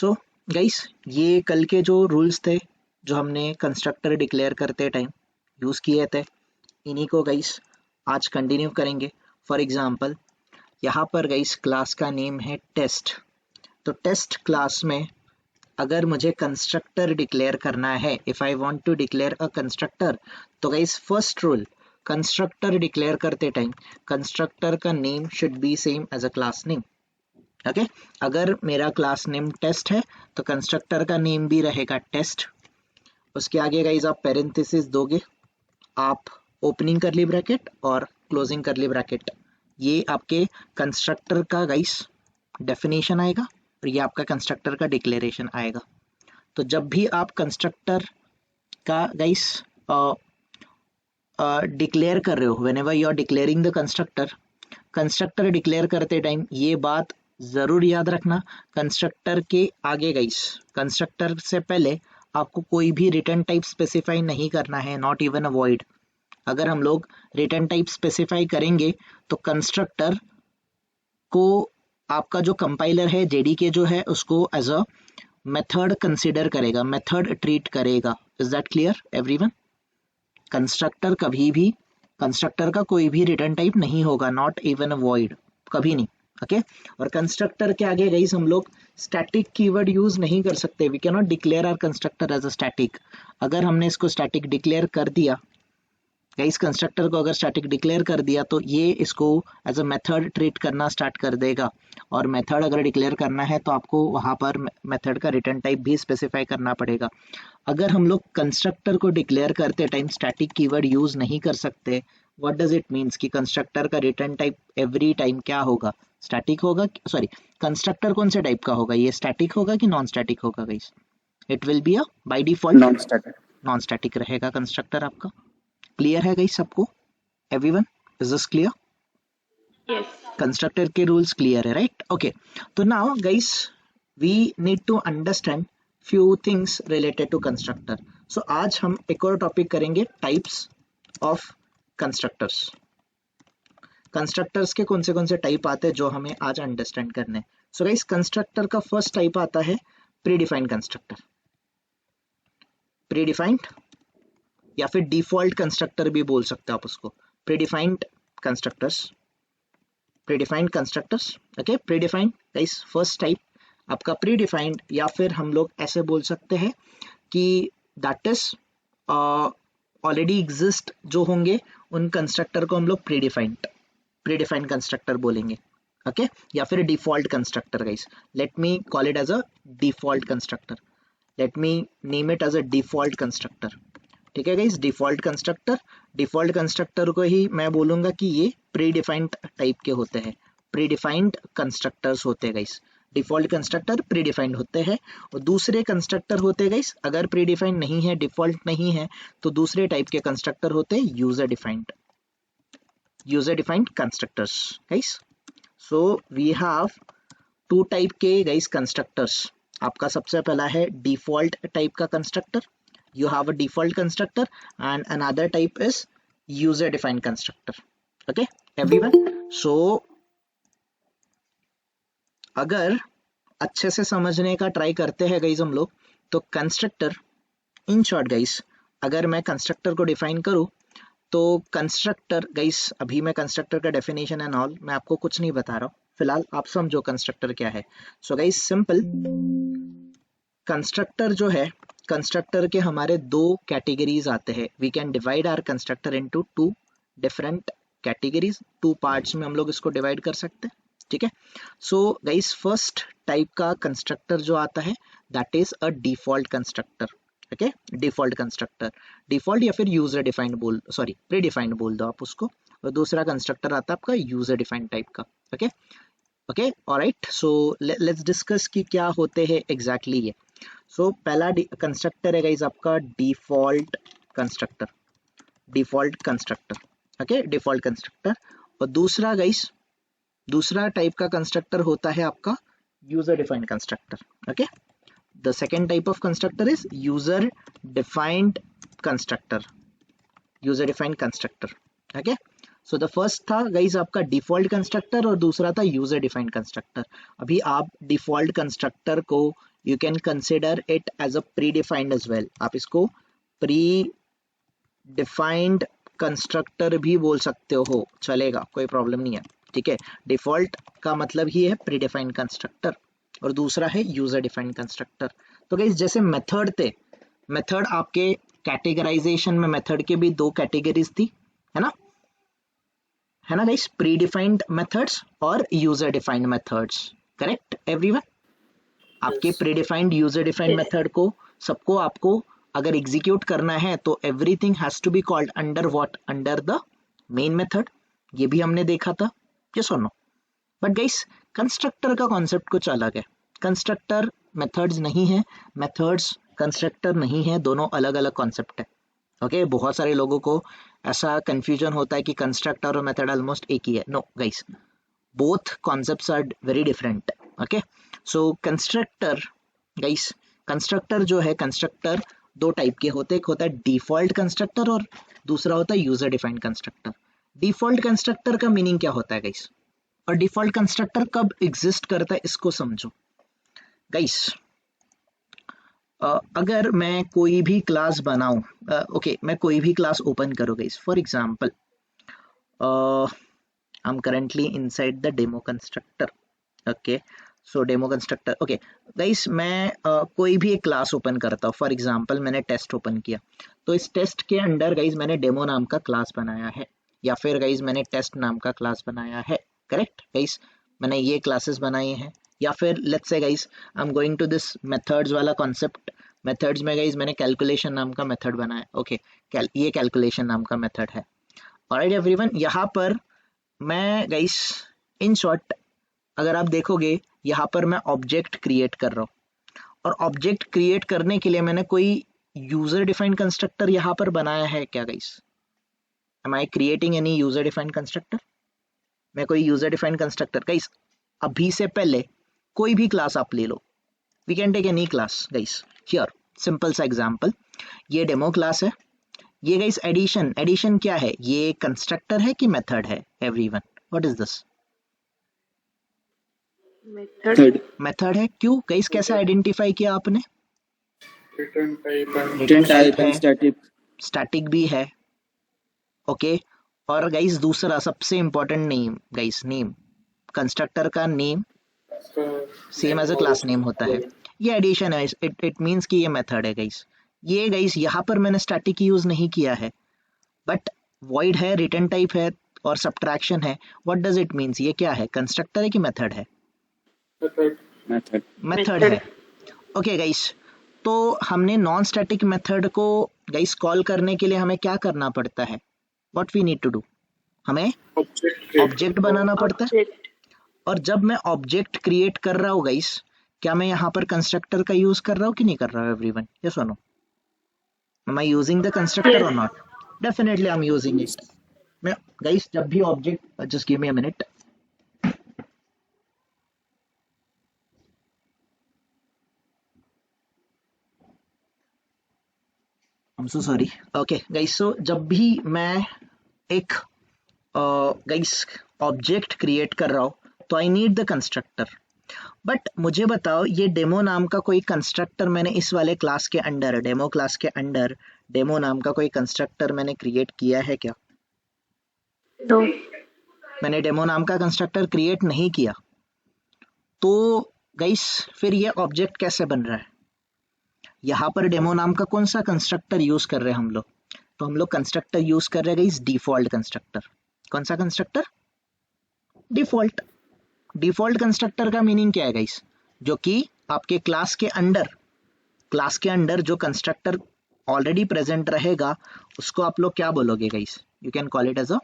So guys, ये कल के जो रूल्स थे जो हमने कंस्ट्रक्टर डिक्लेयर करते टाइम यूज़ किए थे, इन्हीं को गाइस आज कंटिन्यू करेंगे। फॉर एग्जांपल यहाँ पर गाइस क्लास का नेम है टेस्ट। तो टेस्ट क्लास में अगर मुझे कंस्ट्रक्टर डिक्लेयर करना है, if I want to declare a constructor, तो guys first rule, constructor declare करते टाइम कंस्ट्रक्टर का name should be same as a class name. Okay, अगर मेरा क्लास नेम टेस्ट है तो कंस्ट्रक्टर का नेम भी रहेगा टेस्ट। उसके आगे गाइस आप पेरेंथेसिस दोगे, आप ओपनिंग करली ब्रैकेट और क्लोजिंग करली ब्रैकेट, ये आपके कंस्ट्रक्टर का गाइस डेफिनेशन आएगा और ये आपका कंस्ट्रक्टर का डिक्लेरेशन आएगा। तो जब भी आप कंस्ट्रक्टर का गाइस डिक्लेयर कर रहे हो, whenever you are declaring the constructor declare करते टाइम ये बात जरूर याद रखना, कंस्ट्रक्टर के आगे गाइस, कंस्ट्रक्टर से पहले आपको कोई भी रिटर्न टाइप स्पेसिफाई नहीं करना है, नॉट इवन अ वॉइड। अगर हम लोग रिटर्न टाइप स्पेसिफाई करेंगे तो कंस्ट्रक्टर को आपका जो कंपाइलर है जेडीके जो है उसको एज अ मेथड कंसिडर करेगा, मेथड ट्रीट करेगा। Is that clear everyone? Constructor कभी भी, कंस्ट्रक्टर का कोई भी रिटर्न टाइप नहीं होगा, नॉट इवन अ वॉइड, कभी नहीं। ओके, और कंस्ट्रक्टर के आगे गाइस हम लोग स्टैटिक कीवर्ड यूज नहीं कर सकते। We can not declare our constructor as a static. अगर हमने इसको स्टैटिक डिक्लेयर कर दिया गाइस, कंस्ट्रक्टर को अगर स्टैटिक डिक्लेयर कर दिया तो ये इसको एज अ मेथड ट्रीट करना स्टार्ट कर देगा। और मेथड अगर डिक्लेयर करना है तो आपको वहां पर मेथड का रिटर्न टाइप भी स्पेसिफाई करना पड़ेगा। अगर हम लोग कंस्ट्रक्टर को डिक्लेयर करते टाइम स्टैटिक कीवर्ड यूज नहीं कर सकते, व्हाट डज इट मीन्स कि कंस्ट्रक्टर का रिटर्न टाइप एवरी टाइम क्या होगा? स्टैटिक होगा। सॉरी, कंस्ट्रक्टर कौन से टाइप का होगा? ये स्टैटिक होगा कि नॉन स्टैटिक होगा guys? It will be a by default non static. Non static रहेगा कंस्ट्रक्टर आपका। क्लियर है गाइस सबको? Everyone, is this clear? Yes. Constructor के रूल्स क्लियर है, राइट? ओके, तो now guys we need to understand few things related to constructor. So आज हम एक और टॉपिक करेंगे, टाइप्स ऑफ कंस्ट्रक्टर्स। कंस्ट्रक्टर्स के कौन से टाइप आते हैं जो हमें आज अंडरस्टैंड करने हैं। सो गाइस, कंस्ट्रक्टर का फर्स्ट टाइप आता है प्रीडिफाइंड कंस्ट्रक्टर। प्रीडिफाइंड या फिर डिफॉल्ट कंस्ट्रक्टर भी बोल सकते हो आप उसको। Predefined constructors, predefined constructors. Okay, predefined guys first type आपका प्रीडिफाइंड, या फिर हम लोग ऐसे बोल सकते हैं कि दैट इज ऑलरेडी एग्जिस्ट जो होंगे उन कंस्ट्रक्टर को हम लोग प्रीडिफाइंड कंस्ट्रक्टर बोलेंगे। ओके, या फिर default constructor guys, let me call it as a default constructor, let me name it as a default constructor. ठीक है गाइस, डिफॉल्ट कंस्ट्रक्टर को ही मैं बोलूंगा कि ये प्री डिफाइंड टाइप के होते हैं, प्री डिफाइंड कंस्ट्रक्टर्स होते हैं guys. Default constructor pre defined होते हैं, और दूसरे कंस्ट्रक्टर होते हैं गाइस, अगर प्री डिफाइंड नहीं है, डिफॉल्ट नहीं है, तो दूसरे टाइप के कंस्ट्रक्टर होते हैं user defined constructors guys. So we have two type के गाइस कंस्ट्रक्टर्स। आपका सबसे पहला है डिफॉल्ट टाइप का constructor, you have a default constructor, and another type is user defined constructor. Okay everyone, so अगर अच्छे से समझने का ट्राई करते हैं गाइस हम लोग, तो कंस्ट्रक्टर इन शॉर्ट गाइस, अगर मैं कंस्ट्रक्टर को डिफाइन करूं तो कंस्ट्रक्टर गाइस, अभी मैं कंस्ट्रक्टर का डेफिनेशन एंड ऑल मैं आपको कुछ नहीं बता रहा हूं, फिलहाल आप समझो कंस्ट्रक्टर क्या है। सो गाइस सिंपल, कंस्ट्रक्टर जो है, कंस्ट्रक्टर के हमारे दो कैटेगरीज आते हैं। We can divide our constructor into two different categories, two parts में हम लोग इसको डिवाइड कर सकते हैं। ठीक है, सो गाइस फर्स्ट टाइप का कंस्ट्रक्टर जो आता है that is a default constructor. Okay, default constructor, default या फिर यूजर डिफाइंड बोल, सॉरी प्री डिफाइंड बोल दो आप उसको। और दूसरा कंस्ट्रक्टर आता है आपका यूजर डिफाइंड टाइप का। Okay okay, alright, so let's discuss कि क्या होते हैं एग्जैक्टली ये। सो पहला कंस्ट्रक्टर है गाइस आपका default constructor, okay, default constructor. और दूसरा गाइस, दूसरा टाइप का कंस्ट्रक्टर होता है आपका user defined constructor. Okay, the second type of constructor is user defined constructor, okay. So the first था गाइस आपका डिफॉल्ट कंस्ट्रक्टर और दूसरा था यूजर डिफाइंड कंस्ट्रक्टर। अभी आप डिफॉल्ट कंस्ट्रक्टर को you can consider it as a predefined as well. आप इसको प्री डिफाइंड कंस्ट्रक्टर भी बोल सकते हो, चलेगा, कोई प्रॉब्लम नहीं है, ठीक है। डिफॉल्ट का मतलब ही है प्री डिफाइंड कंस्ट्रक्टर और दूसरा है यूजर डिफाइंड कंस्ट्रक्टर। तो गाइस जैसे मेथड थे, मेथड आपके कैटेगराइजेशन में मेथड के भी दो कैटेगरीज थी, है ना, है ना गाइस, प्री डिफाइंड मेथड्स और user defined methods, correct everyone. आपके Yes. Predefined user defined method को सबको आपको अगर एग्जीक्यूट करना है तो everything has to be called under what, under the main method. ये भी हमने देखा था, यस और नो। बट गाइस कंस्ट्रक्टर का कॉन्सेप्ट कुछ अलग है। कंस्ट्रक्टर मेथड्स नहीं है, मेथड्स कंस्ट्रक्टर नहीं है, दोनों अलग अलग कॉन्सेप्ट है। ओके बहुत सारे लोगों को ऐसा कंफ्यूजन होता है कि कंस्ट्रक्टर और मेथड ऑलमोस्ट एक ही है। No guys, both concepts are very different. Okay so constructor guys, constructor जो है, कंस्ट्रक्टर दो टाइप के होते हैं, एक होता है डिफॉल्ट कंस्ट्रक्टर और दूसरा होता है user defined constructor. Default constructor का मीनिंग क्या होता है गाइस, और डिफॉल्ट कंस्ट्रक्टर कब एग्जिस्ट करता है इसको समझो गाइस। अगर मैं कोई भी क्लास बनाऊं, ओके मैं कोई भी क्लास ओपन करूँ guys, for example I am currently inside the demo constructor. Okay so demo constructor, okay guys मैं कोई भी एक क्लास ओपन करता हूँ, फॉर एग्जांपल मैंने टेस्ट ओपन किया, तो इस टेस्ट के अंडर गाइस मैंने डेमो नाम का क्लास बनाया है, या फिर गाइस मैंने टेस्ट नाम का क्लास बनाया है, करेक्ट गाइस, मैंने ये क्लासेस बनाए हैं। या फिर let's say guys I am going to this methods वाला कॉन्सेप्ट, मेथड्स में गाइस मैंने कैलकुलेशन नाम का मेथड बनाया, ओके ये कैलकुलेशन नाम का मेथड है। ऑलराइट एवरीवन, यहाँ पर मैं गाइस इन शॉर्ट अगर आप देखोगे यहाँ पर मैं ऑब्जेक्ट क्रिएट कर रहा हूँ, और ऑब्जेक्ट क्रिएट करने के लिए मैंने कोई यूजर डिफाइंड कंस्ट्रक्टर यहाँ पर बनाया है क्या guys? Am I creating any user defined constructor? मैं कोई यूजर डिफाइंड कंस्ट्रक्टर गाइस अभी से पहले कोई भी क्लास आप ले लो, we can take any class guys here, simple सा एग्जांपल, ये डेमो क्लास है, ये गाइस एडिशन, एडिशन क्या है, ये कंस्ट्रक्टर है कि मेथड है everyone, what is this? Method. Method है, क्यों गाइस, कैसे आइडेंटिफाई किया आपने? Return type and return type and है, static. स्टैटिक भी है, ओके और गाइस दूसरा सबसे important name guys, name, constructor का name same as a class name होता है। ये एडिशन है, इट मींस कि ये मेथड है गाइस। ये गाइस यहाँ पर मैंने स्टैटिक यूज नहीं किया है, बट वॉइड है, रिटर्न टाइप है और सब्ट्रैक्शन है। व्हाट डज इट मींस, ये क्या है, कंस्ट्रक्टर है कि मेथड है? Method. मेथड है, ओके गाइस। तो हमने नॉन स्टैटिक मेथड को गाइस कॉल करने के लिए हमें क्या करना पड़ता है, what we need to do, हमें Object. ऑब्जेक्ट बनाना पड़ता है। और जब मैं ऑब्जेक्ट क्रिएट कर रहा हूँ गाइस, क्या मैं यहाँ पर कंस्ट्रक्टर का यूज कर रहा हूँ कि नहीं कर रहा हूँ एवरीवन, यस और no? Am I using the constructor और not? Definitely I am using it. मैं गाइस जब भी object, just give me a minute, I am so sorry, okay guys, so जब भी मैं एक गाइस ऑब्जेक्ट क्रिएट कर रहा हूँ तो I need the constructor. But मुझे बताओ, ये डेमो नाम का कोई कंस्ट्रक्टर मैंने इस वाले क्लास के अंडर, डेमो क्लास के अंडर डेमो नाम का कोई कंस्ट्रक्टर मैंने क्रिएट किया है क्या? No. मैंने डेमो नाम का कंस्ट्रक्टर क्रिएट नहीं किया, तो गाइस फिर ये ऑब्जेक्ट कैसे बन रहा है? यहाँ पर डेमो नाम का कौन सा कंस्ट्रक्टर यूज कर रहे हैं हम लोग? तो हम लोग कंस्ट्रक्टर यूज कर रहे हैं गाइस डिफॉल्ट कंस्ट्रक्टर। कौन सा कंस्ट्रक्टर? डिफॉल्ट। डिफॉल्ट कंस्ट्रक्टर का मीनिंग क्या है गाइस? जो कि आपके क्लास के अंडर जो कंस्ट्रक्टर ऑलरेडी प्रेजेंट रहेगा उसको आप लोग क्या बोलोगे guys? You can call it as a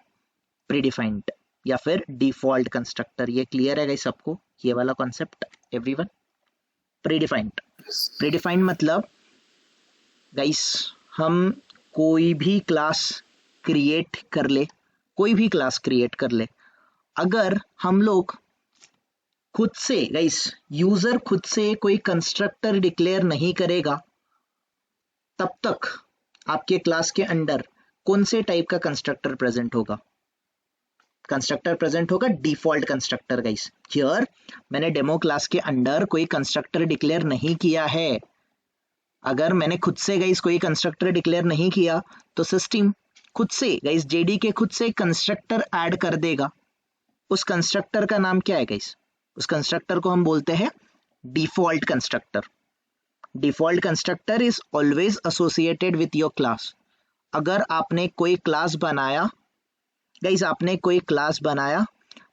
predefined या फिर डिफॉल्ट कंस्ट्रक्टर। ये क्लियर है गाइस सबको, ये वाला कॉन्सेप्ट एवरीवन? प्रीडिफाइंड, प्रीडिफाइंड मतलब गाइस हम कोई भी क्लास क्रिएट कर ले, कोई भी क्लास क्रिएट कर ले, अगर हम लोग खुद से गाइस, यूजर खुद से कोई कंस्ट्रक्टर डिक्लेयर नहीं करेगा तब तक आपके क्लास के अंडर कौन से टाइप का कंस्ट्रक्टर प्रेजेंट होगा? कंस्ट्रक्टर प्रेजेंट होगा डिफॉल्ट कंस्ट्रक्टर गाइस। हियर मैंने डेमो क्लास के अंडर कोई कंस्ट्रक्टर डिक्लेयर नहीं किया है। अगर मैंने खुद से गाइस कोई कंस्ट्रक्टर डिक्लेयर नहीं किया तो सिस्टम खुद से गाइस जेडीके खुद से कंस्ट्रक्टर ऐड कर देगा। उस कंस्ट्रक्टर का नाम क्या है गाइस? उस कंस्ट्रक्टर को हम बोलते हैं default constructor. Default constructor is always associated with your class. अगर आपने कोई क्लास बनाया गाइस, आपने कोई क्लास बनाया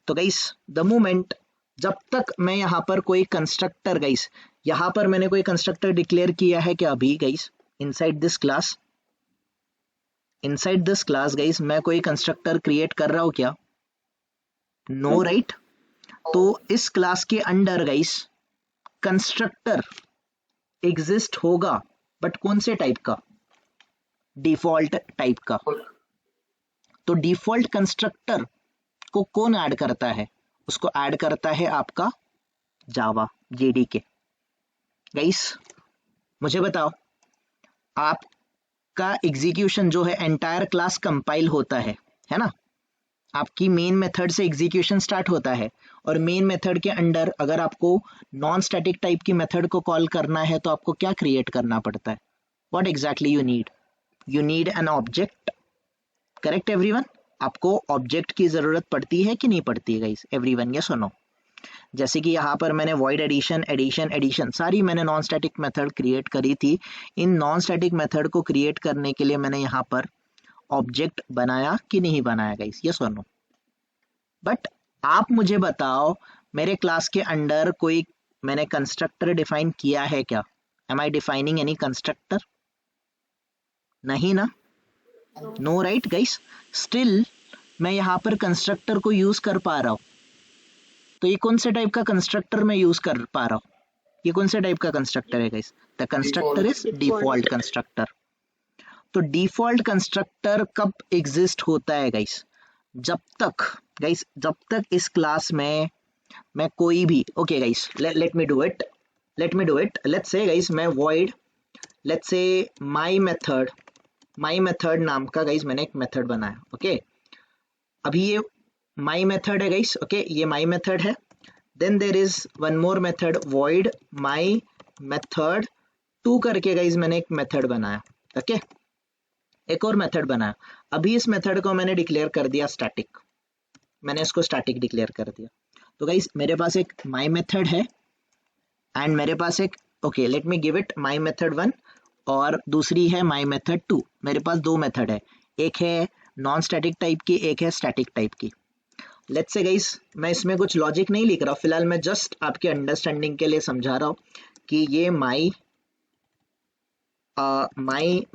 तो गाइस द मोमेंट, जब तक मैं यहाँ पर कोई कंस्ट्रक्टर गाइस, यहाँ पर मैंने कोई कंस्ट्रक्टर डिक्लेयर किया है क्या अभी guys? Inside this class, inside this class guys मैं कोई कंस्ट्रक्टर क्रिएट कर रहा हूँ क्या? No right. तो इस क्लास के अंडर गाइस कंस्ट्रक्टर एग्जिस्ट होगा, बट कौन से टाइप का? डिफॉल्ट टाइप का। तो डिफॉल्ट कंस्ट्रक्टर को कौन ऐड करता है? उसको ऐड करता है आपका जावा जेडीके। गाइस मुझे बताओ, आपका एग्जीक्यूशन जो है एंटायर क्लास कंपाइल होता है ना? आपकी मेन मेथड से एग्जीक्यूशन स्टार्ट होता है और मेन मेथड के अंडर अगर आपको नॉन स्टैटिक टाइप की मेथड को कॉल करना है तो आपको क्या क्रिएट करना पड़ता है? What exactly you need? You need an object. Correct everyone? आपको ऑब्जेक्ट की जरूरत पड़ती है कि नहीं पड़ती है गाइस? एवरीवन यस और नो? जैसे कि यहाँ पर मैंने वॉइड एडिशन एडिशन एडिशन सारी मैंने नॉन स्टैटिक मेथड क्रिएट करी थी। इन नॉन स्टैटिक मेथड को क्रिएट करने के लिए मैंने यहाँ पर ऑब्जेक्ट बनाया कि नहीं बनाया गाइस? यस और नो? बट आप मुझे बताओ, मेरे क्लास के अंडर कोई मैंने कंस्ट्रक्टर डिफाइन किया है क्या? एम आई डिफाइनिंग एनी कंस्ट्रक्टर? नहीं ना? No right guys. स्टिल मैं यहाँ पर कंस्ट्रक्टर को यूज कर पा रहा हूँ। तो ये कौन से टाइप का कंस्ट्रक्टर मैं यूज कर पा रहा हूँ? ये कौन से टाइप का कंस्ट्रक्टर है guys? The constructor is default constructor. तो डिफॉल्ट कंस्ट्रक्टर कब एग्जिस्ट होता है गाइस? जब तक इस क्लास में मैं कोई भी, okay guys let me do it, let's say guys मैं void, let's say my method नाम का गाइस मैंने एक मेथड बनाया। ओके अभी ये माई मेथड है गाइस। ओके ये माई मेथड है। Then there is one more method void my method 2 करके गाइस मैंने एक मेथड बनाया। ओके एक और मेथड बनाया। अभी इस मेथड को मैंने डिक्लेयर कर दिया स्टैटिक। मैंने इसको स्टैटिक डिक्लेयर कर दिया। तो गाइस मेरे पास एक माई मेथड है एंड मेरे पास एक, okay let me give it my method 1 और दूसरी है माई मेथड 2। मेरे पास 2 मेथड है, एक है नॉन स्टैटिक टाइप की, एक है स्टैटिक टाइप की। लेट्स से गाइस मैं इसमें कुछ लॉजिक नहीं लिख रहा, फिलहाल मैं जस्ट आपके अंडरस्टैंडिंग के लिए समझा रहा हूँ कि ये माई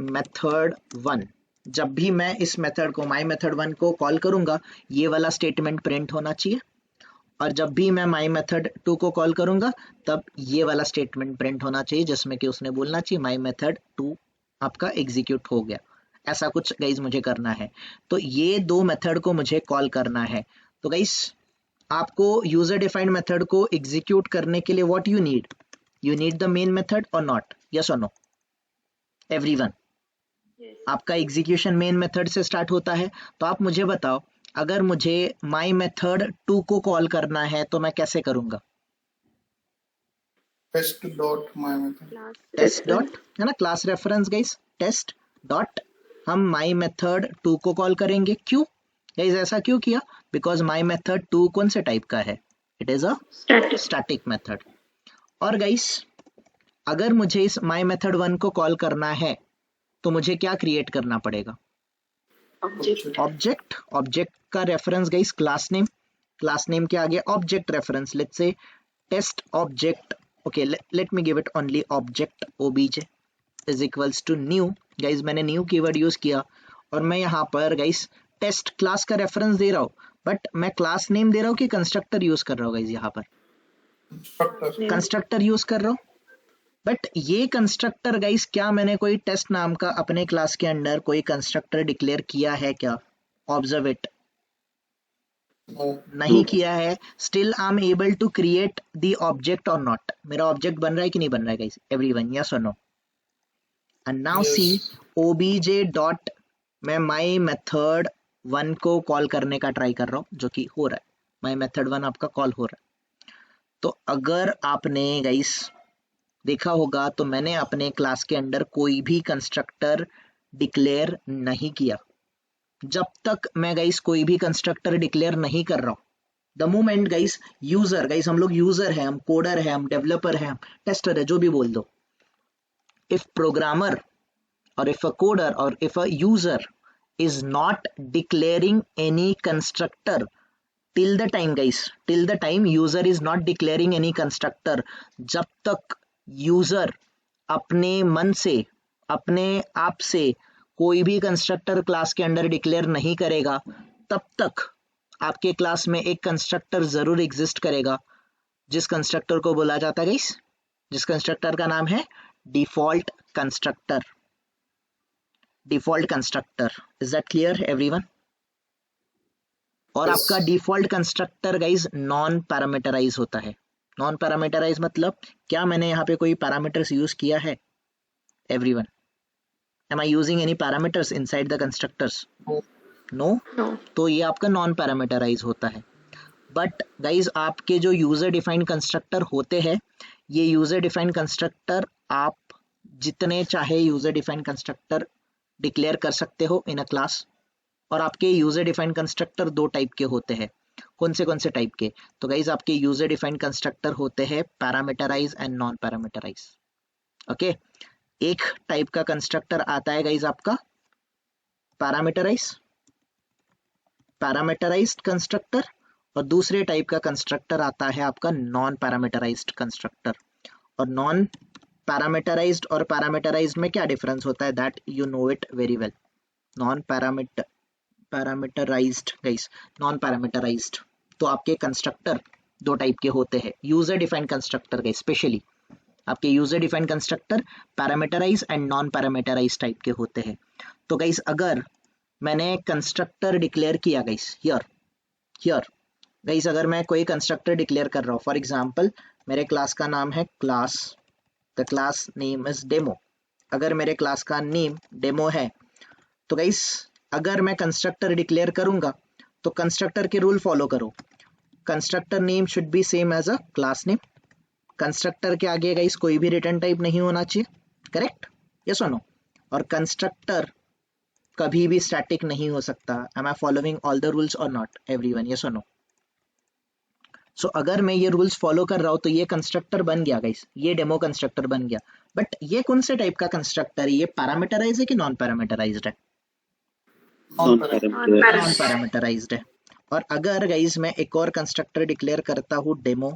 मेथड 1, जब भी मैं इस मेथड को माई मेथड 1 को कॉल करूंगा ये वाला स्टेटमेंट प्रिंट होना चाहिए, और जब भी मैं माई मेथड 2 को कॉल करूंगा तब ये वाला स्टेटमेंट प्रिंट होना चाहिए जिसमें कि उसने बोलना चाहिए माई मेथड 2 आपका एग्जीक्यूट हो गया। ऐसा कुछ गाइस मुझे करना है। तो ये 2 मेथड को मुझे कॉल करना है। तो गाइस आपको यूजर डिफाइंड मेथड को एग्जीक्यूट करने के लिए what you need the main method और नॉट? यस और नो एवरीवन? आपका एग्जीक्यूशन मेन मेथड से स्टार्ट होता है। तो आप मुझे बताओ, अगर मुझे माई मेथड 2 को कॉल करना है तो मैं कैसे करूंगा? Test dot my method, test dot है ना, class reference guys, test dot हम माई मेथड 2 को कॉल करेंगे। क्यों गाइस ऐसा क्यों किया? बिकॉज माई मेथड 2 कौन से टाइप का है? It is a static method. और गाइस अगर मुझे इस माई मेथड 1 को कॉल करना है तो मुझे क्या क्रिएट करना पड़ेगा? ऑब्जेक्ट का रेफरेंस गाइस क्लास नेम के आगे object reference, let's say test object. Okay let me give it only object obj is equals to new. Guys मैंने न्यू कीवर्ड यूज किया और मैं यहाँ पर गाइस टेस्ट क्लास का रेफरेंस दे रहा हूँ, बट मैं क्लास नेम दे रहा हूँ कि कंस्ट्रक्टर यूज कर रहा हूँ? गाइस यहाँ पर कंस्ट्रक्टर यूज कर रहा हूँ। बट ये कंस्ट्रक्टर गाइस, क्या मैंने कोई टेस्ट नाम का अपने क्लास के अंडर कोई कंस्ट्रक्टर डिक्लेयर किया है क्या? ऑब्जर्व इट, नहीं किया है। Still I am able to create the object और नॉट? मेरा ऑब्जेक्ट बन रहा है कि नहीं बन रहा है गाइस? एवरीवन यस और no? And now see obj dot मैं माई मेथड वन को कॉल करने का ट्राई कर रहा हूँ, जो कि हो रहा है, माई मेथड वन आपका कॉल हो रहा है। तो अगर आपने गाइस देखा होगा तो मैंने अपने क्लास के अंदर कोई भी कंस्ट्रक्टर डिक्लेयर नहीं किया। जब तक मैं गाइस कोई भी कंस्ट्रक्टर डिक्लेयर नहीं कर रहा हूं, the moment guys user, guys हम लोग यूजर है, हम कोडर है, हम डेवलपर है, हम टेस्टर है, जो भी बोल दो, if programmer or if a coder or if a user is not declaring any constructor till the time guys, till the time user is not declaring any constructor, जब तक user अपने मन से अपने आप से कोई भी कंस्ट्रक्टर क्लास के अंदर डिक्लेयर नहीं करेगा, तब तक आपके क्लास में एक कंस्ट्रक्टर जरूर एग्जिस्ट करेगा, जिस कंस्ट्रक्टर को बोला जाता है गाइस, जिस कंस्ट्रक्टर का नाम है default constructor. Default constructor, is that clear everyone? और Yes. आपका default constructor guys non parameterize होता है। नॉन पैरामीटराइज मतलब क्या मैंने यहाँ पे कोई पैरामीटर्स यूज किया है everyone? Am I using any parameters inside the constructors? No. No. तो ये आपका नॉन पैरामीटराइज होता है। बट गाइज आपके जो यूजर डिफाइंड कंस्ट्रक्टर होते हैं, ये यूजर डिफाइंड कंस्ट्रक्टर आप जितने चाहे यूजर डिफाइंड कंस्ट्रक्टर डिक्लेयर कर सकते हो इन अ क्लास। और आपके यूजर डिफाइंड कंस्ट्रक्टर दो टाइप के होते हैं। कौन से टाइप के? तो गाइज आपके यूजर डिफाइंड कंस्ट्रक्टर होते हैं parameterize and non parameterize. Okay, एक टाइप का कंस्ट्रक्टर आता है गाइज आपका पैरामीटराइज्ड कंस्ट्रक्टर, और दूसरे टाइप का कंस्ट्रक्टर आता है आपका नॉन पैरामीटराइज्ड कंस्ट्रक्टर। और नॉन पैरामीटराइज्ड और पैरामीटराइज्ड में क्या डिफरेंस होता है, that you know it very well. Non parameterised guys, non parameterised तो आपके कंस्ट्रक्टर दो टाइप के होते हैं। User defined constructor guys, specially आपके user defined constructor parameterise and non parameterise type के होते हैं। तो गाइस अगर मैंने कंस्ट्रक्टर डिक्लेयर किया गाइस, हियर गाइस, अगर मैं कोई कंस्ट्रक्टर डिक्लेयर कर रहा हूँ, फॉर एग्जाम्पल मेरे क्लास का नाम है class, the class name is demo. अगर मेरे क्लास का नेम डेमो है, तो गाइस अगर मैं कंस्ट्रक्टर डिक्लेयर करूंगा तो कंस्ट्रक्टर के रूल फॉलो करो। Constructor name should be same as a class name. Constructor के आगे गाइस कोई भी रिटर्न टाइप नहीं होना चाहिए, करेक्ट? यस और नो? और कंस्ट्रक्टर कभी भी स्टैटिक नहीं हो सकता। Am I following all the rules और नॉट एवरीवन? यस और नो? सो अगर मैं ये रूल्स फॉलो कर रहा हूँ तो ये कंस्ट्रक्टर बन गया गाइस, ये डेमो कंस्ट्रक्टर बन गया। बट ये कौन से टाइप का कंस्ट्रक्टर है? ये पैरामीटराइज है कि नॉन पैरामीटराइज्ड है? नॉन पैरामीटराइज्ड है। और अगर गाइस मैं एक और कंस्ट्रक्टर डिक्लेयर करता हूँ डेमो,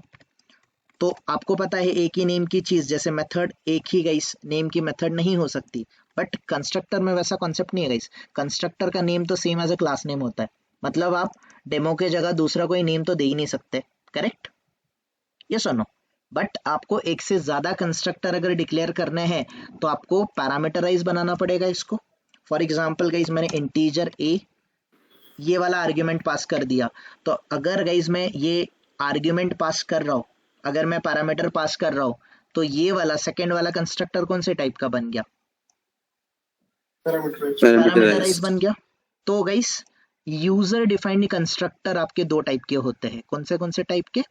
तो आपको पता है एक ही नेम की चीज, जैसे मेथड एक ही गाइस नेम की मेथड नहीं हो सकती, बट कंस्ट्रक्टर में वैसा कॉन्सेप्ट नहीं है गाइस। कंस्ट्रक्टर का नेम तो same as a class name होता है, मतलब आप डेमो के जगह दूसरा कोई नेम तो दे ही नहीं सकते, करेक्ट? यस और नो? बट आपको एक से ज्यादा कंस्ट्रक्टर अगर डिक्लेयर करने हैं तो आपको पैरामीटराइज बनाना पड़ेगा इसको। फॉर एग्जाम्पल गाइज मैंने इंटीजर ए ये वाला आर्ग्यूमेंट पास कर दिया, तो अगर गाइज मैं ये आर्ग्यूमेंट पास कर रहा हूँ, अगर मैं पैरामीटर पास कर रहा हूँ, तो ये वाला सेकेंड वाला कंस्ट्रक्टर कौन से टाइप का बन गया? पैरामीटराइज बन गया। तो गाइज यूजर डिफाइंड कंस्ट्रक्टर आपके दो टाइप के होते हैं। कौन से टाइप के?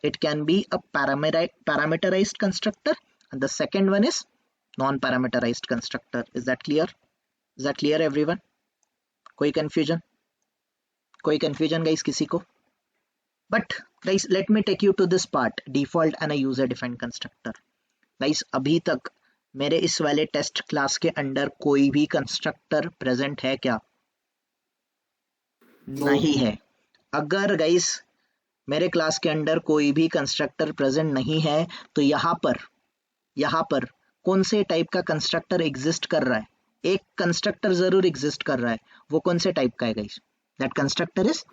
It can be a parameterized constructor and the second one is non parameterised constructor. Is that clear? Is that clear everyone? कोई confusion guys किसी को? But guys let me take you to this part, default and a user defined constructor. Guys अभी तक मेरे इस वाले test class के अंदर कोई भी कंस्ट्रक्टर प्रेजेंट है क्या? नहीं है। अगर गाइस मेरे क्लास के अंदर कोई भी कंस्ट्रक्टर प्रेजेंट नहीं है, तो यहाँ पर कौन से टाइप का कंस्ट्रक्टर एग्जिस्ट कर रहा है? एक कंस्ट्रक्टर जरूर एग्जिस्ट कर रहा है। वो कौन से टाइप का है guys? That constructor is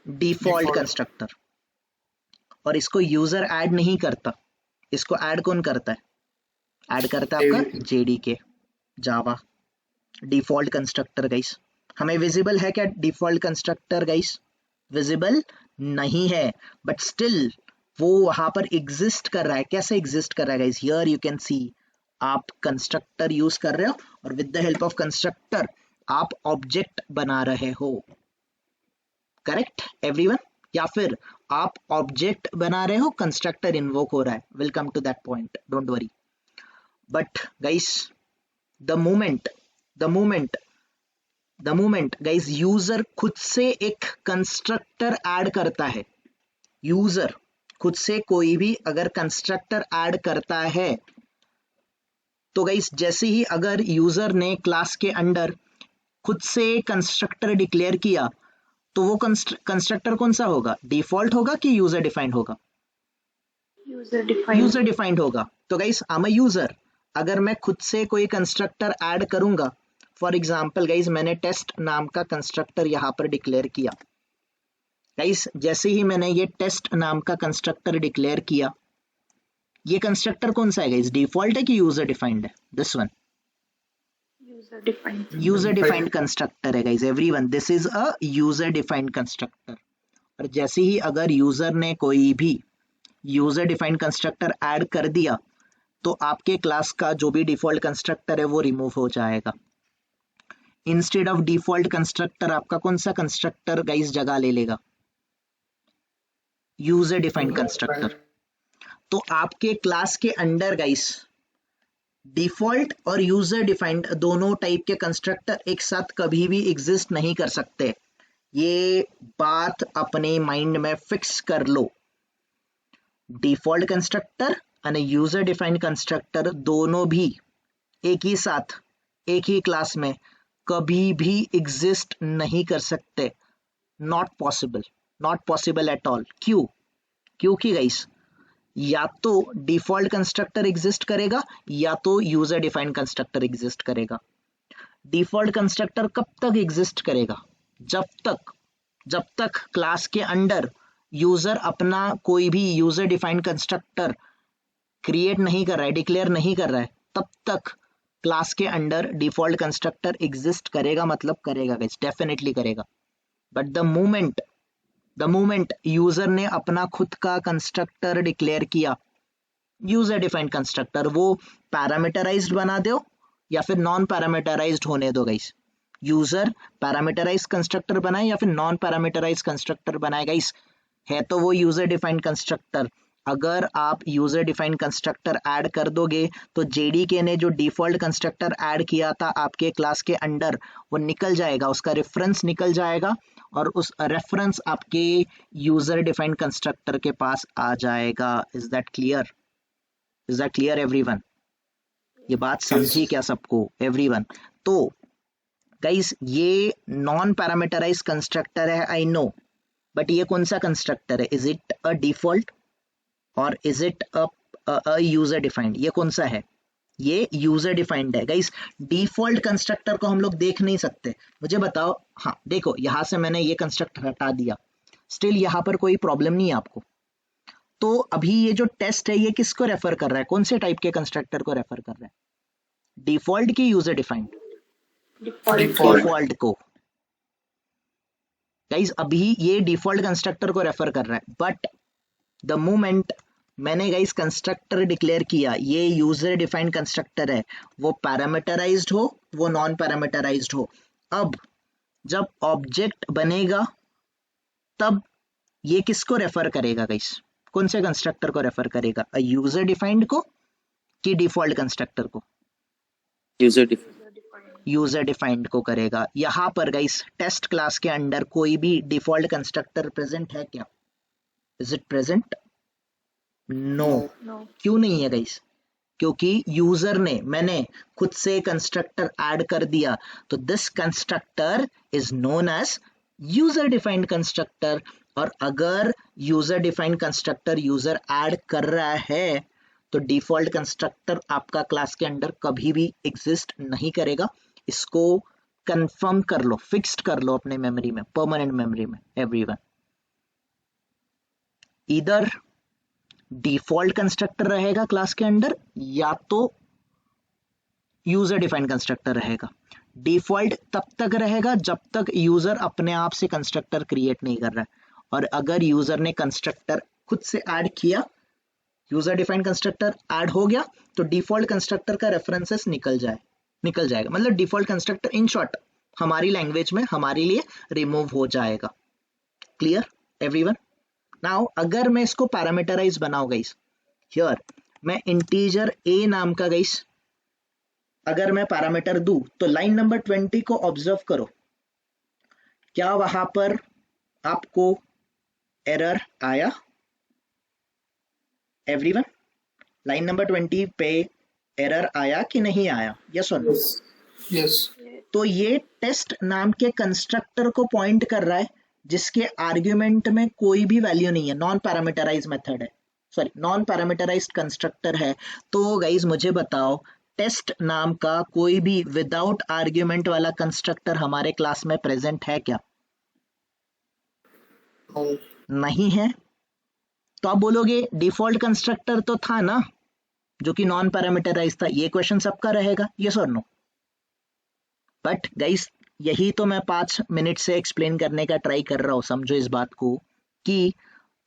default constructor. और इसको यूजर ऐड नहीं करता, इसको ऐड कौन करता है? ऐड करता है आपका जेडीके, जावा। डिफॉल्ट कंस्ट्रक्टर गाइस हमें विजिबल है क्या? डिफॉल्ट कंस्ट्रक्टर गाइस विजिबल नहीं है, बट स्टिल वो वहां पर एग्जिस्ट कर रहा है। कैसे एग्जिस्ट कर रहा है guys? Here you can see, आप कंस्ट्रक्टर यूज कर रहे हो और with the help of constructor आप ऑब्जेक्ट बना रहे हो। Correct everyone? या फिर आप ऑब्जेक्ट बना रहे हो, कंस्ट्रक्टर इन्वोक हो रहा है, will come to that point, don't worry. But guys the moment guys user खुद से एक कंस्ट्रक्टर ऐड करता है, यूजर खुद से कोई भी अगर कंस्ट्रक्टर ऐड करता है तो गाइस जैसे ही अगर यूजर ने क्लास के अंडर खुद से कंस्ट्रक्टर डिक्लेयर किया तो वो कंस्ट्रक्टर कौन सा होगा, डिफॉल्ट होगा कि यूजर डिफाइंड होगा? User defined. यूजर डिफाइंड होगा। तो guys I am a user, अगर मैं खुद से कोई कंस्ट्रक्टर ऐड करूंगा, फॉर एग्जांपल गाइस मैंने टेस्ट नाम का कंस्ट्रक्टर यहाँ पर डिक्लेयर किया। गाइस जैसे ही मैंने ये टेस्ट नाम का कंस्ट्रक्टर डिक्लेयर किया, ये कंस्ट्रक्टर कौन सा है गाइस, डिफॉल्ट है कि यूजर डिफाइंड है? This one User defined. User defined constructor है guys everyone, this is a user defined constructor. और जैसे ही अगर यूजर ने कोई भी यूजर डिफाइंड कंस्ट्रक्टर ऐड कर दिया तो आपके क्लास का जो भी डिफॉल्ट कंस्ट्रक्टर है वो रिमूव हो जाएगा। इंस्टेड ऑफ डिफॉल्ट कंस्ट्रक्टर आपका कौन सा कंस्ट्रक्टर गाइस जगह ले लेगा, यूजर डिफाइंड कंस्ट्रक्टर। तो आपके क्लास के अंडर गाइस डिफॉल्ट और यूजर डिफाइंड दोनों टाइप के कंस्ट्रक्टर एक साथ कभी भी एग्जिस्ट नहीं कर सकते, ये बात अपने माइंड में फिक्स कर लो। डिफॉल्ट कंस्ट्रक्टर और यूजर डिफाइंड कंस्ट्रक्टर दोनों भी एक ही साथ एक ही क्लास में कभी भी एग्जिस्ट नहीं कर सकते, नॉट पॉसिबल एट ऑल। क्यों? क्योंकि गाइस या तो डिफॉल्ट कंस्ट्रक्टर एग्जिस्ट करेगा या तो यूजर डिफाइंड कंस्ट्रक्टर एग्जिस्ट करेगा। डिफॉल्ट कंस्ट्रक्टर कब तक एग्जिस्ट करेगा, जब तक क्लास के अंडर यूजर अपना कोई भी यूजर डिफाइंड कंस्ट्रक्टर क्रिएट नहीं कर रहा है, डिक्लेयर नहीं कर रहा है, तब तक क्लास के अंडर डिफॉल्ट कंस्ट्रक्टर एग्जिस्ट करेगा, मतलब करेगा गाइस, डेफिनेटली करेगा। बट द मोमेंट यूजर ने अपना खुद का कंस्ट्रक्टर डिक्लेयर किया, यूजर डिफाइंड कंस्ट्रक्टर, वो पैरामीटराइज्ड बना दो या फिर नॉन पैरामीटराइज्ड होने दो गाइस, यूजर पैरामीटराइज्ड कंस्ट्रक्टर बनाए या फिर नॉन पैरामीटराइज्ड कंस्ट्रक्टर बनाए गाइस, है तो वो यूजर डिफाइंड कंस्ट्रक्टर। अगर आप यूजर डिफाइंड कंस्ट्रक्टर ऐड कर दोगे तो जेडीके ने जो डिफॉल्ट कंस्ट्रक्टर ऐड किया था आपके क्लास के अंडर वो निकल जाएगा, उसका रेफरेंस निकल जाएगा और उस रेफरेंस आपके यूजर डिफाइंड कंस्ट्रक्टर के पास आ जाएगा। Is that clear everyone? ये बात समझी क्या सबको एवरीवन? तो गाइस ये नॉन पैरामीटराइज कंस्ट्रक्टर है, आई नो, बट ये कौन सा कंस्ट्रक्टर है, इज इट अ डिफॉल्ट और is it a user defined? ये कौन सा है, ये यूजर डिफाइंड है गाइस। डिफॉल्ट कंस्ट्रक्टर को हम लोग देख नहीं सकते, मुझे बताओ। हाँ देखो यहां से मैंने ये कंस्ट्रक्टर हटा दिया, स्टिल यहां पर कोई प्रॉब्लम नहीं है आपको। तो अभी ये जो टेस्ट है ये किसको रेफर कर रहा है, कौन से टाइप के कंस्ट्रक्टर को रेफर कर रहा है, डिफॉल्ट की यूजर डिफाइंड? डिफॉल्ट को गाइस, अभी ये डिफॉल्ट कंस्ट्रक्टर को रेफर कर रहा है। बट द मोमेंट मैंने गाइस कंस्ट्रक्टर डिक्लेयर किया, ये यूजर डिफाइंड कंस्ट्रक्टर है, वो पैरामीटराइज्ड हो वो नॉन पैरामीटराइज्ड हो, अब जब ऑब्जेक्ट बनेगा तब ये किसको रेफर करेगा गाइस, कौन से कंस्ट्रक्टर को रेफर करेगा, यूजर डिफाइंड को कि डिफॉल्ट कंस्ट्रक्टर को? यूजर डिफाइंड को करेगा। यहां पर गाइस टेस्ट क्लास के अंडर कोई भी डिफॉल्ट कंस्ट्रक्टर प्रेजेंट है क्या, इज इट प्रेजेंट? नो। क्यों नहीं है गाइस? क्योंकि यूजर ने, मैंने खुद से कंस्ट्रक्टर ऐड कर दिया, तो this constructor is known as user defined constructor. और अगर user defined constructor user add कर रहा है तो डिफॉल्ट कंस्ट्रक्टर आपका क्लास के अंडर कभी भी एग्जिस्ट नहीं करेगा। इसको कंफर्म कर लो, फिक्स्ड कर लो अपने मेमोरी में, परमानेंट मेमोरी में एवरीवन। इधर डिफॉल्ट कंस्ट्रक्टर रहेगा क्लास के अंडर या तो यूजर डिफाइंड कंस्ट्रक्टर रहेगा। डिफॉल्ट तब तक रहेगा जब तक यूजर अपने आप से कंस्ट्रक्टर क्रिएट नहीं कर रहा है, और अगर यूजर ने कंस्ट्रक्टर खुद से ऐड किया, यूजर डिफाइंड कंस्ट्रक्टर ऐड हो गया, तो डिफॉल्ट कंस्ट्रक्टर का रेफरेंसेस निकल जाएगा, मतलब डिफॉल्ट कंस्ट्रक्टर इन शॉर्ट हमारी लैंग्वेज में हमारे लिए रिमूव हो जाएगा। Clear everyone? नाउ अगर मैं इसको पैरामीटराइज बनाऊं गाइस, हियर मैं इंटीजर a नाम का गाइस अगर मैं पैरामीटर दूं तो लाइन नंबर 20 को ऑब्जर्व करो, क्या वहां पर आपको एरर आया एवरीवन? लाइन नंबर 20 पे एरर आया कि नहीं आया? यस और नो? Yes. Yes. तो ये टेस्ट नाम के कंस्ट्रक्टर को पॉइंट कर रहा है जिसके आर्ग्यूमेंट में कोई भी वैल्यू नहीं है, नॉन पैरामीटराइज मेथड है, सॉरी नॉन पैरामीटराइज्ड कंस्ट्रक्टर है। तो गाइज मुझे बताओ टेस्ट नाम का कोई भी विदाउट आर्ग्यूमेंट वाला कंस्ट्रक्टर हमारे क्लास में प्रेजेंट है क्या? No. नहीं है। तो आप बोलोगे डिफॉल्ट कंस्ट्रक्टर तो था ना जो कि नॉन पैरामीटराइज था, ये क्वेश्चन सबका रहेगा, यस और नो? बट गाइस यही तो मैं 5 मिनट से एक्सप्लेन करने का ट्राई कर रहा हूं, समझो इस बात को कि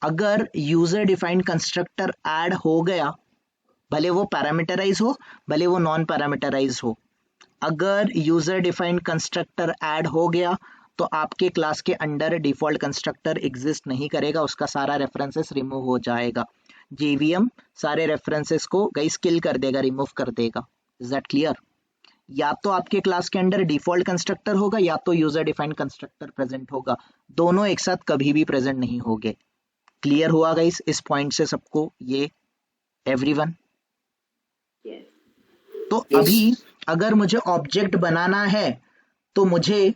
अगर यूजर डिफाइंड कंस्ट्रक्टर ऐड हो गया, भले वो पैरामीटराइज हो भले वो नॉन पैरामीटराइज हो, अगर यूजर डिफाइंड कंस्ट्रक्टर ऐड हो गया तो आपके क्लास के अंडर डिफॉल्ट कंस्ट्रक्टर एग्जिस्ट नहीं करेगा, उसका सारा रेफरेंसेस रिमूव हो जाएगा। जेवीएम सारे रेफरेंसेस को गाइस किल कर देगा, रिमूव कर देगा। Is that clear? या तो आपके क्लास के अंदर डिफॉल्ट कंस्ट्रक्टर होगा या तो यूजर डिफाइंड कंस्ट्रक्टर प्रेजेंट होगा, दोनों एक साथ कभी भी प्रेजेंट नहीं होंगे। क्लियर हुआ गाइस इस पॉइंट से सबको ये एवरीवन? Yes. तो Yes. अभी अगर मुझे ऑब्जेक्ट बनाना है तो मुझे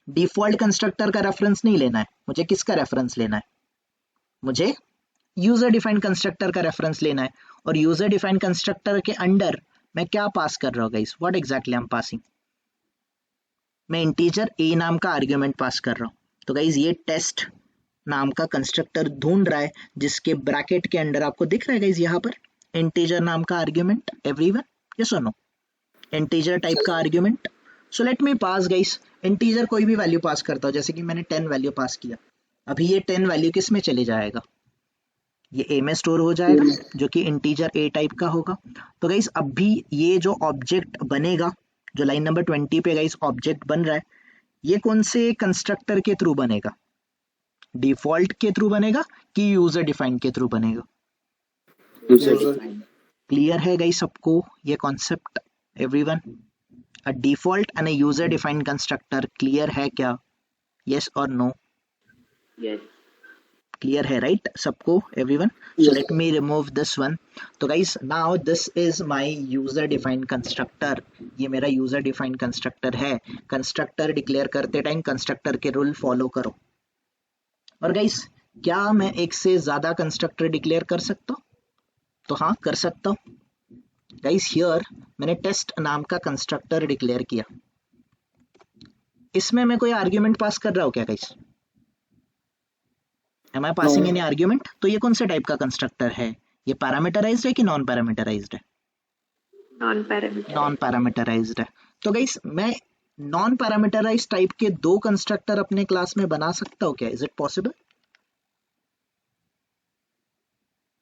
डिफॉल्ट कंस्ट्रक्टर का रेफरेंस नहीं लेना है, मुझे किसका रेफरेंस लेना है? मुझे यूजर डिफाइंड कंस्ट्रक्टर का रेफरेंस लेना है। और यूजर डिफाइंड कंस्ट्रक्टर के अंडर मैं क्या पास कर रहा हूँ guys? What exactly I am passing? मैं इंटीजर a नाम का आर्ग्यूमेंट पास कर रहा हूँ। तो गाइस ये टेस्ट नाम का कंस्ट्रक्टर ढूंढ रहा है जिसके ब्रैकेट के अंडर आपको दिख रहा है गाइस यहाँ पर इंटीजर नाम का आर्ग्यूमेंट एवरीवन? यस और नो? इंटीजर टाइप का आर्ग्यूमेंट। सो लेट मी पास गाइस इंटीजर कोई भी वैल्यू पास करता हूँ, जैसे कि मैंने 10 वैल्यू पास किया। अभी ये 10 वैल्यू किस में चले जाएगा? ये a में स्टोर हो जाएगा जो कि इंटीजर a टाइप का होगा। तो गाइस अभी ये जो ऑब्जेक्ट बनेगा, जो लाइन नंबर 20 पे गाइस ऑब्जेक्ट बन रहा है, ये कौन से कंस्ट्रक्टर के थ्रू बनेगा? डिफॉल्ट के थ्रू बनेगा कि यूजर डिफाइंड के थ्रू बनेगा? User User. defined. क्लियर है गाइस सबको ये concept everyone? A default and a user defined constructor clear है क्या? यस और नो? Yes. क्लियर है राइट सबको everyone? So let me remove this one. तो guys now this is my user defined constructor, ये मेरा यूजर डिफाइंड कंस्ट्रक्टर है। Constructor declare करते टाइम कंस्ट्रक्टर के रूल फॉलो करो। और गाइस क्या मैं एक से ज्यादा कंस्ट्रक्टर डिक्लेयर कर सकता हूँ? तो हाँ कर सकता हूँ। गाइस हियर मैंने टेस्ट नाम का कंस्ट्रक्टर डिक्लेयर किया, इसमें मैं कोई आर्ग्यूमेंट पास कर रहा हूँ क्या guys? Am I passing No. Any argument? तो ये कौन से टाइप का कंस्ट्रक्टर है? ये पैरामीटराइज्ड है कि नॉन पैरामीटराइज्ड है? Non-parameter. नॉन पैरामीटराइज्ड है। तो गाइस मैं नॉन पैरामीटराइज्ड टाइप के 2 कंस्ट्रक्टर अपने क्लास में बना सकता हूँ क्या? Is it possible?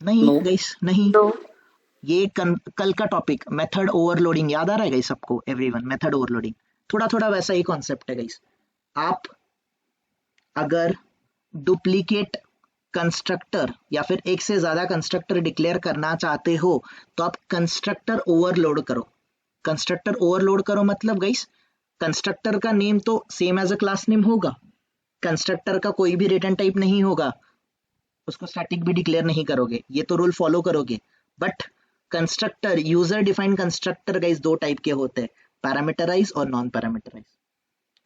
नहीं No. गाइस नहीं। No. ये कल का टॉपिक मेथड ओवरलोडिंग याद आ रहा है गाइस सबको एवरीवन? मेथड ओवरलोडिंग थोड़ा थोड़ा वैसा ही कॉन्सेप्ट है गाइस। आप अगर डुप्लीकेट कंस्ट्रक्टर या फिर एक से ज्यादा कंस्ट्रक्टर डिक्लेयर करना चाहते हो तो आप कंस्ट्रक्टर ओवरलोड करो। कंस्ट्रक्टर ओवरलोड करो मतलब गाइस कंस्ट्रक्टर का नेम तो same as a class name होगा, कंस्ट्रक्टर का कोई भी रिटर्न टाइप नहीं होगा, उसको स्टैटिक भी डिक्लेयर नहीं करोगे, ये तो रूल फॉलो करोगे। But constructor user defined constructor guys 2 type के होते हैं, पैरामीटराइज और नॉन पैरामीटराइज।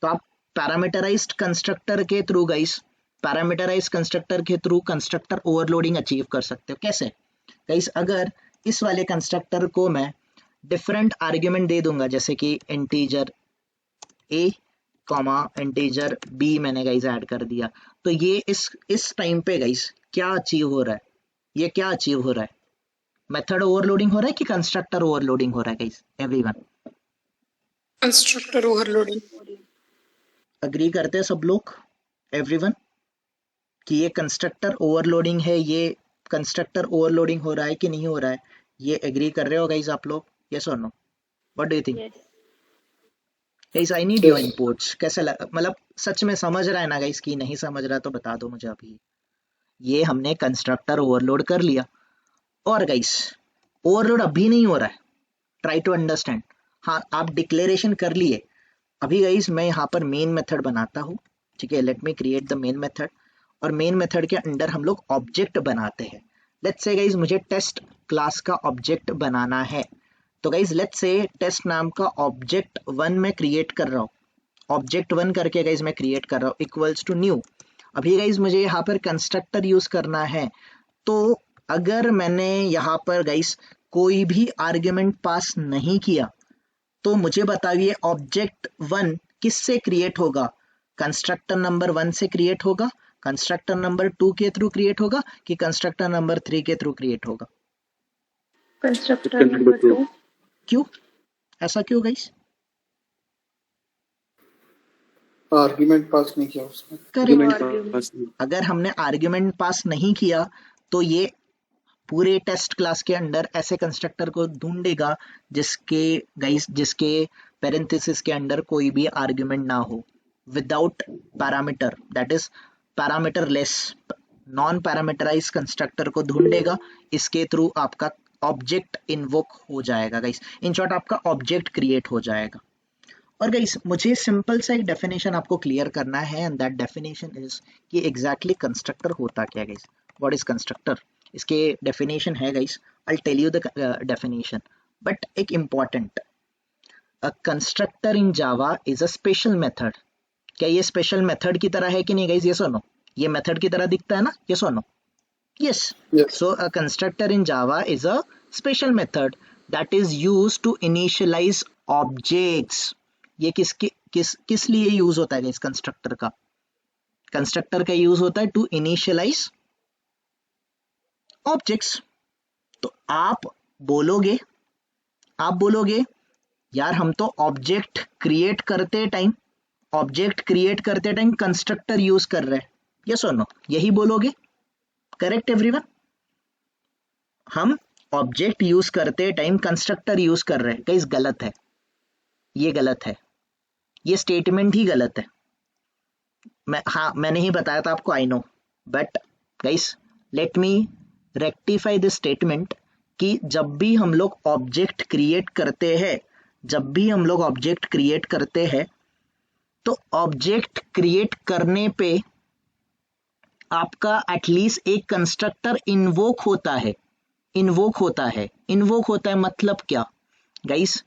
तो आप पैरामीटराइज्ड कंस्ट्रक्टर के थ्रू गाइस पैरामीटराइज कंस्ट्रक्टर के थ्रू कंस्ट्रक्टर ओवरलोडिंग अचीव कर सकते हो। कैसे गाइस? अगर इस वाले कंस्ट्रक्टर को मैं डिफरेंट आर्ग्यूमेंट दे दूंगा, जैसे कि integer a comma integer b मैंने गाइस ऐड कर दिया, तो ये इस टाइम पे गाइस क्या अचीव हो रहा है? ये क्या अचीव हो रहा है? मेथड ओवरलोडिंग हो रहा है कि कंस्ट्रक्टर ओवरलोडिंग हो रहा है guys everyone? Constructor overloading. Agree करते हैं सब लोग एवरीवन कि ये कंस्ट्रक्टर ओवरलोडिंग है? ये कंस्ट्रक्टर ओवरलोडिंग हो रहा है कि नहीं हो रहा है? ये एग्री कर रहे हो गाइस आप लोग? यस और no? What do you think? Yes. Guys I need your inputs. कैसे मतलब सच में समझ रहा है ना गाइस? कि नहीं समझ रहा तो बता दो मुझे अभी। ये हमने कंस्ट्रक्टर ओवरलोड कर लिया, और गाइस ओवरलोड अभी नहीं हो रहा है, ट्राई टू अंडरस्टैंड। हाँ, आप डिक्लेरेशन कर लिए। अभी गाइस मैं यहाँ पर मेन मेथड बनाता हूँ, ठीक है। Let me create the main method, और मेन मेथड के अंदर हम लोग ऑब्जेक्ट बनाते हैं। लेट्स से गाइस मुझे टेस्ट क्लास का ऑब्जेक्ट बनाना है, तो गाइस लेट्स से टेस्ट नाम का ऑब्जेक्ट 1 मैं क्रिएट कर रहा हूँ। ऑब्जेक्ट 1 करके गाइस मैं क्रिएट कर रहा हूँ इक्वल्स टू न्यू। अभी गाइस मुझे यहाँ पर कंस्ट्रक्टर यूज करना है, तो अगर मैंने यहाँ पर गाइस कोई भी आर्ग्यूमेंट पास नहीं किया, तो मुझे बताइए ऑब्जेक्ट 1 किससे क्रिएट होगा? कंस्ट्रक्टर नंबर 1 से क्रिएट होगा, कंस्ट्रक्टर नंबर 2 के थ्रू क्रिएट होगा, कि कंस्ट्रक्टर नंबर 3 के थ्रू क्रिएट होगा? Constructor number 2. क्यों? ऐसा क्यों गाइस? आर्ग्यूमेंट पास नहीं किया उसने। करेक्ट। अगर हमने आर्ग्यूमेंट पास नहीं किया तो ये पूरे टेस्ट क्लास के अंदर ऐसे कंस्ट्रक्टर को ढूंढेगा जिसके पेरेंथेसिस के अंदर कोई भी आर्ग्यूमेंट ना हो, without parameter, that is parameterless, non parameterize constructor को ढूंढेगा। इसके थ्रू आपका ऑब्जेक्ट इन्वोक हो जाएगा गाइस। इन शॉर्ट आपका ऑब्जेक्ट क्रिएट हो जाएगा। और गाइस मुझे सिंपल सा एक डेफिनेशन आपको क्लियर करना है, एंड दैट डेफिनेशन इज कि एग्जैक्टली कंस्ट्रक्टर होता क्या गाइस? What is constructor? इसके डेफिनेशन है guys, I will tell you the definition, but एक important, a constructor in Java is a special method. क्या ये स्पेशल मेथड की तरह है कि नहीं गाइस? यस और नो? ये मेथड की तरह दिखता है ना? यस और no? Yes. Yes. So a constructor in Java is a special method that is used to initialize objects. ये किस लिए यूज होता है इस कंस्ट्रक्टर का? कंस्ट्रक्टर का यूज होता है टू इनिशियलाइज ऑब्जेक्ट्स। तो आप बोलोगे यार हम तो ऑब्जेक्ट क्रिएट करते टाइम कंस्ट्रक्टर यूज कर रहे हैं, यस और नो? यही बोलोगे, करेक्ट एवरीवन? हम ऑब्जेक्ट यूज करते टाइम कंस्ट्रक्टर यूज कर रहे हैं गाइस, गलत है, ये गलत है, ये स्टेटमेंट ही गलत है। मैंने ही बताया था आपको, I know, but guys let me rectify this statement कि जब भी हम लोग ऑब्जेक्ट क्रिएट करते हैं तो ऑब्जेक्ट क्रिएट करने पे आपका एटलीस्ट एक कंस्ट्रक्टर इन्वोक होता है मतलब क्या गाइस?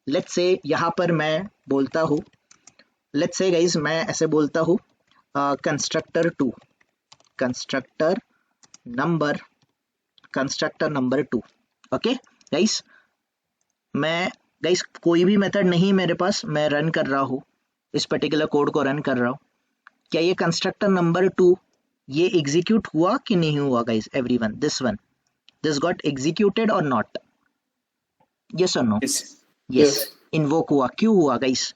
लेट्स से यहां पर मैं बोलता हूं, लेट्स से गाइस मैं ऐसे बोलता हूं कंस्ट्रक्टर नंबर 2, ओके गाइस? कोई भी मेथड नहीं मेरे पास, मैं रन कर रहा हूं, इस पर्टिकुलर कोड को रन कर रहा हूं। क्या ये कंस्ट्रक्टर नंबर 2 ये एग्जीक्यूट हुआ कि नहीं हुआ guys? Everyone, this got executed or not? yes or no? yes. Invoke हुआ। क्यों हुआ गाइस?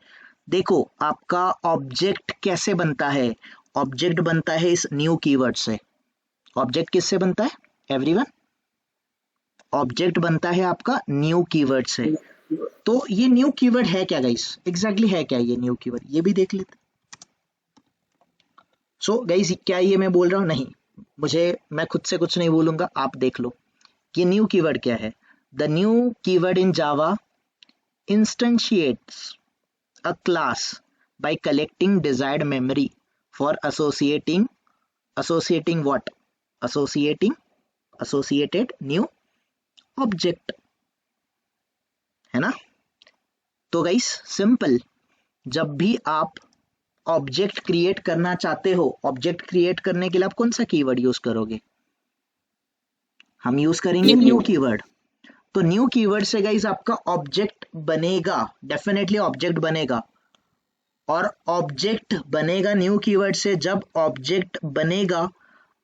देखो आपका ऑब्जेक्ट कैसे बनता है? ऑब्जेक्ट बनता है इस न्यू कीवर्ड से। ऑब्जेक्ट किससे बनता है एवरीवन? ऑब्जेक्ट बनता है आपका न्यू कीवर्ड से। तो ये न्यू कीवर्ड है क्या गाइस? एग्जैक्टली है क्या ये न्यू कीवर्ड? ये भी देख लेते। सो गाइस क्या ये मैं बोल रहा हूं? नहीं, मैं खुद से कुछ नहीं बोलूंगा, आप देख लो ये न्यू कीवर्ड क्या है। The new keyword in Java instantiates a class by collecting desired memory for associating what? associated new object, है ना? तो गाइस सिंपल, जब भी आप ऑब्जेक्ट क्रिएट करना चाहते हो, ऑब्जेक्ट क्रिएट करने के लिए आप कौन सा कीवर्ड यूज करोगे? हम यूज करेंगे न्यू कीवर्ड। तो न्यू कीवर्ड से गाइस आपका ऑब्जेक्ट बनेगा, डेफिनेटली ऑब्जेक्ट बनेगा। और ऑब्जेक्ट बनेगा न्यू कीवर्ड से। जब ऑब्जेक्ट बनेगा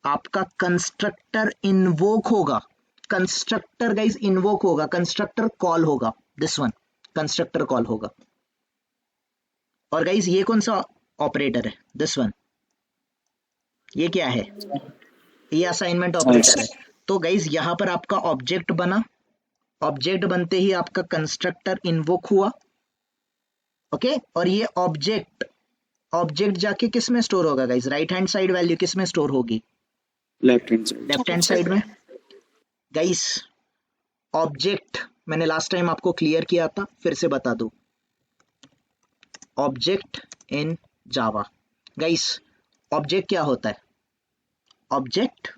आपका कंस्ट्रक्टर इन्वोक होगा। कंस्ट्रक्टर गाइस इन्वोक होगा, कंस्ट्रक्टर कॉल होगा, दिस वन कंस्ट्रक्टर कॉल होगा। और गाइस ये कौन सा ऑपरेटर है? This one. ये क्या है? ये असाइनमेंट ऑपरेटर है। तो गाइस यहां पर आपका ऑब्जेक्ट बना, ऑब्जेक्ट बनते ही आपका कंस्ट्रक्टर इन्वोक हुआ, ओके और ये ऑब्जेक्ट ऑब्जेक्ट जाके किस में स्टोर होगा guys? Right hand side value किस में स्टोर होगी? Left hand side. Left hand side में। गाइस ऑब्जेक्ट मैंने लास्ट टाइम आपको क्लियर किया था, फिर से बता दूं। Object in Java guys, object क्या होता है? Object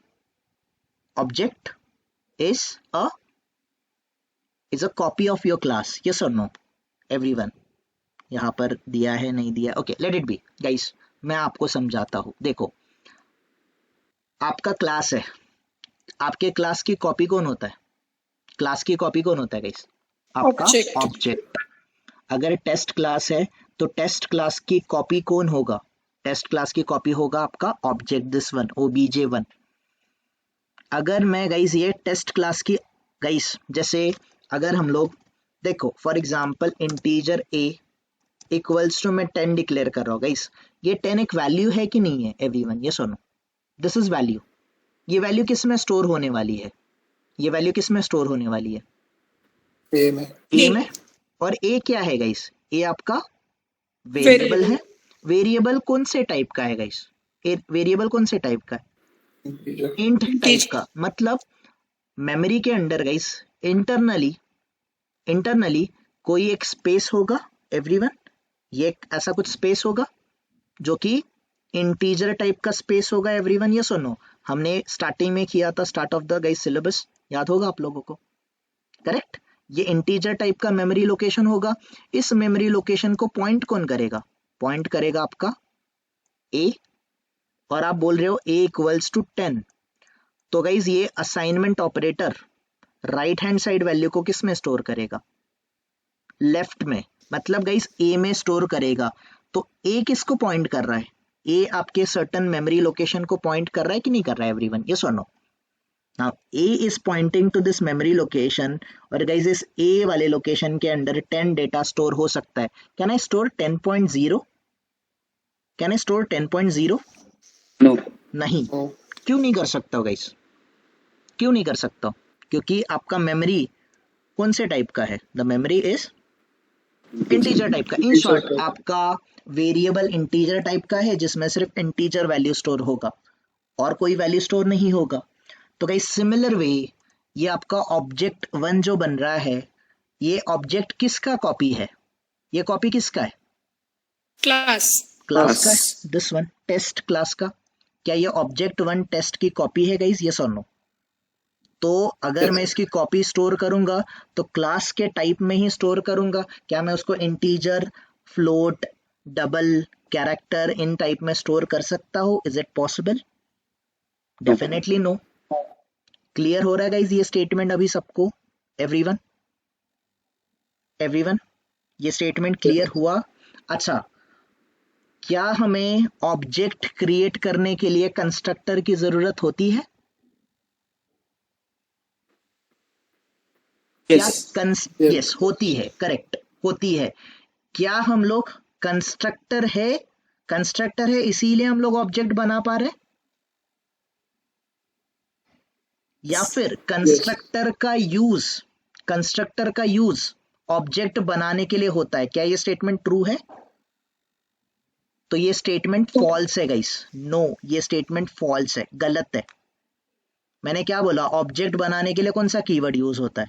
object is a copy of your class, yes or no everyone? यहाँ पर दिया है नहीं दिया, okay let it be guys, मैं आपको समझाता हूँ। देखो आपका क्लास है, आपके क्लास की कॉपी कौन होता है? क्लास की कॉपी कौन होता है गाइस? आपका ऑब्जेक्ट। अगर टेस्ट क्लास है तो टेस्ट क्लास की कॉपी कौन होगा? टेस्ट क्लास की कॉपी होगा आपका ऑब्जेक्ट, दिस वन obj1। अगर मैं गाइस ये टेस्ट क्लास की गाइस, जैसे अगर हम लोग देखो for example integer a equals to मैं 10 डिक्लेयर कर रहा हूँ गाइस, ये 10 एक वैल्यू है कि नहीं है एवरीवन? ये सुनो, दिस इज वैल्यू। ये वैल्यू किस में स्टोर होने वाली है? ये वैल्यू किस में स्टोर होने वाली है? ए में। ए में। और ए क्या है गाइस? ए आपका वेरिएबल है। वेरिएबल कौन से टाइप का है गाइस? वेरिएबल कौन से टाइप का है? इंटीजर। इंट टाइप का। मतलब मेमोरी के अंदर गाइस इंटरनली कोई एक स्पेस होगा एवरीवन, ये ऐसा कुछ स्पेस होगा जो कि इंटीजर टाइप का स्पेस होगा एवरीवन, ये सुनो। हमने स्टार्टिंग में किया था, start of the guys syllabus, याद होगा आप लोगों को, करेक्ट? ये इंटीजर टाइप का मेमोरी लोकेशन होगा। इस मेमोरी लोकेशन को पॉइंट कौन करेगा? पॉइंट करेगा आपका ए, और आप बोल रहे हो ए इक्वल्स टू 10, तो गाइज ये assignment operator right hand side value को किस में स्टोर करेगा? लेफ्ट में। मतलब गाइज ए में स्टोर करेगा। तो ए किसको पॉइंट कर रहा है? ए आपके सर्टन मेमोरी लोकेशन को पॉइंट कर रहा है कि नहीं कर रहा है एवरीवन? यस और no? Now a is pointing to this memory location, और गाइज इस ए वाले लोकेशन के अंदर 10 डेटा स्टोर हो सकता है। Can I store 10.0? Can I store 10.0? No नहीं। क्यों नहीं कर सकता गाइज? क्यों नहीं कर सकता? क्योंकि आपका मेमोरी कौन से टाइप का है? The memory is integer type का। इन शॉर्ट आपका वेरिएबल इंटीजर टाइप का है जिसमें सिर्फ इंटीजर वैल्यू स्टोर होगा और कोई वैल्यू स्टोर नहीं होगा। तो गाइस सिमिलर वे ये आपका ऑब्जेक्ट 1 जो बन रहा है, ये ऑब्जेक्ट किसका कॉपी है? ये कॉपी किसका है? क्लास का है, दिस वन टेस्ट क्लास का। क्या ये ऑब्जेक्ट 1 टेस्ट की कॉपी है गाइस? यस और नो? तो अगर मैं इसकी कॉपी स्टोर करूंगा तो क्लास के टाइप में ही स्टोर करूंगा। क्या मैं उसको इंटीजर, फ्लोट, डबल, कैरेक्टर इन टाइप में स्टोर कर सकता हूँ? Is it possible? Definitely no. Clear हो रहा है गाइज ये स्टेटमेंट अभी सबको? एवरीवन ये स्टेटमेंट क्लियर हुआ? अच्छा, क्या हमें ऑब्जेक्ट क्रिएट करने के लिए कंस्ट्रक्टर की जरूरत होती है? यस होती है, करेक्ट होती है। क्या हम लोग कंस्ट्रक्टर है इसीलिए हम लोग ऑब्जेक्ट बना पा रहे, या फिर कंस्ट्रक्टर का यूज ऑब्जेक्ट बनाने के लिए होता है? क्या ये स्टेटमेंट ट्रू है? तो ये स्टेटमेंट फॉल्स है गाइस। नो, ये स्टेटमेंट फॉल्स है, गलत है। मैंने क्या बोला? ऑब्जेक्ट बनाने के लिए कौन सा कीवर्ड यूज होता है?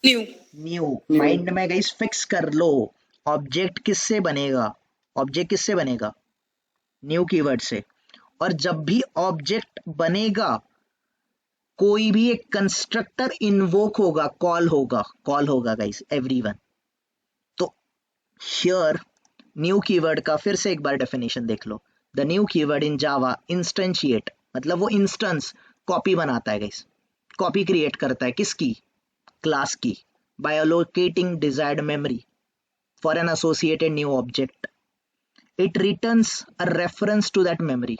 न्यू। माइंड में गाइस फिक्स कर लो, ऑब्जेक्ट किससे बनेगा? न्यू कीवर्ड से। और जब भी ऑब्जेक्ट बनेगा कोई भी एक कंस्ट्रक्टर इन्वोक होगा, कॉल होगा गाइस एवरीवन। तो हियर न्यू कीवर्ड का फिर से एक बार डेफिनेशन देख लो। The new keyword in Java instantiate, मतलब वो इंस्टेंस कॉपी बनाता है गाइस, कॉपी क्रिएट करता है किसकी? क्लास की, by allocating desired memory for an associated new object. It returns a reference to that memory.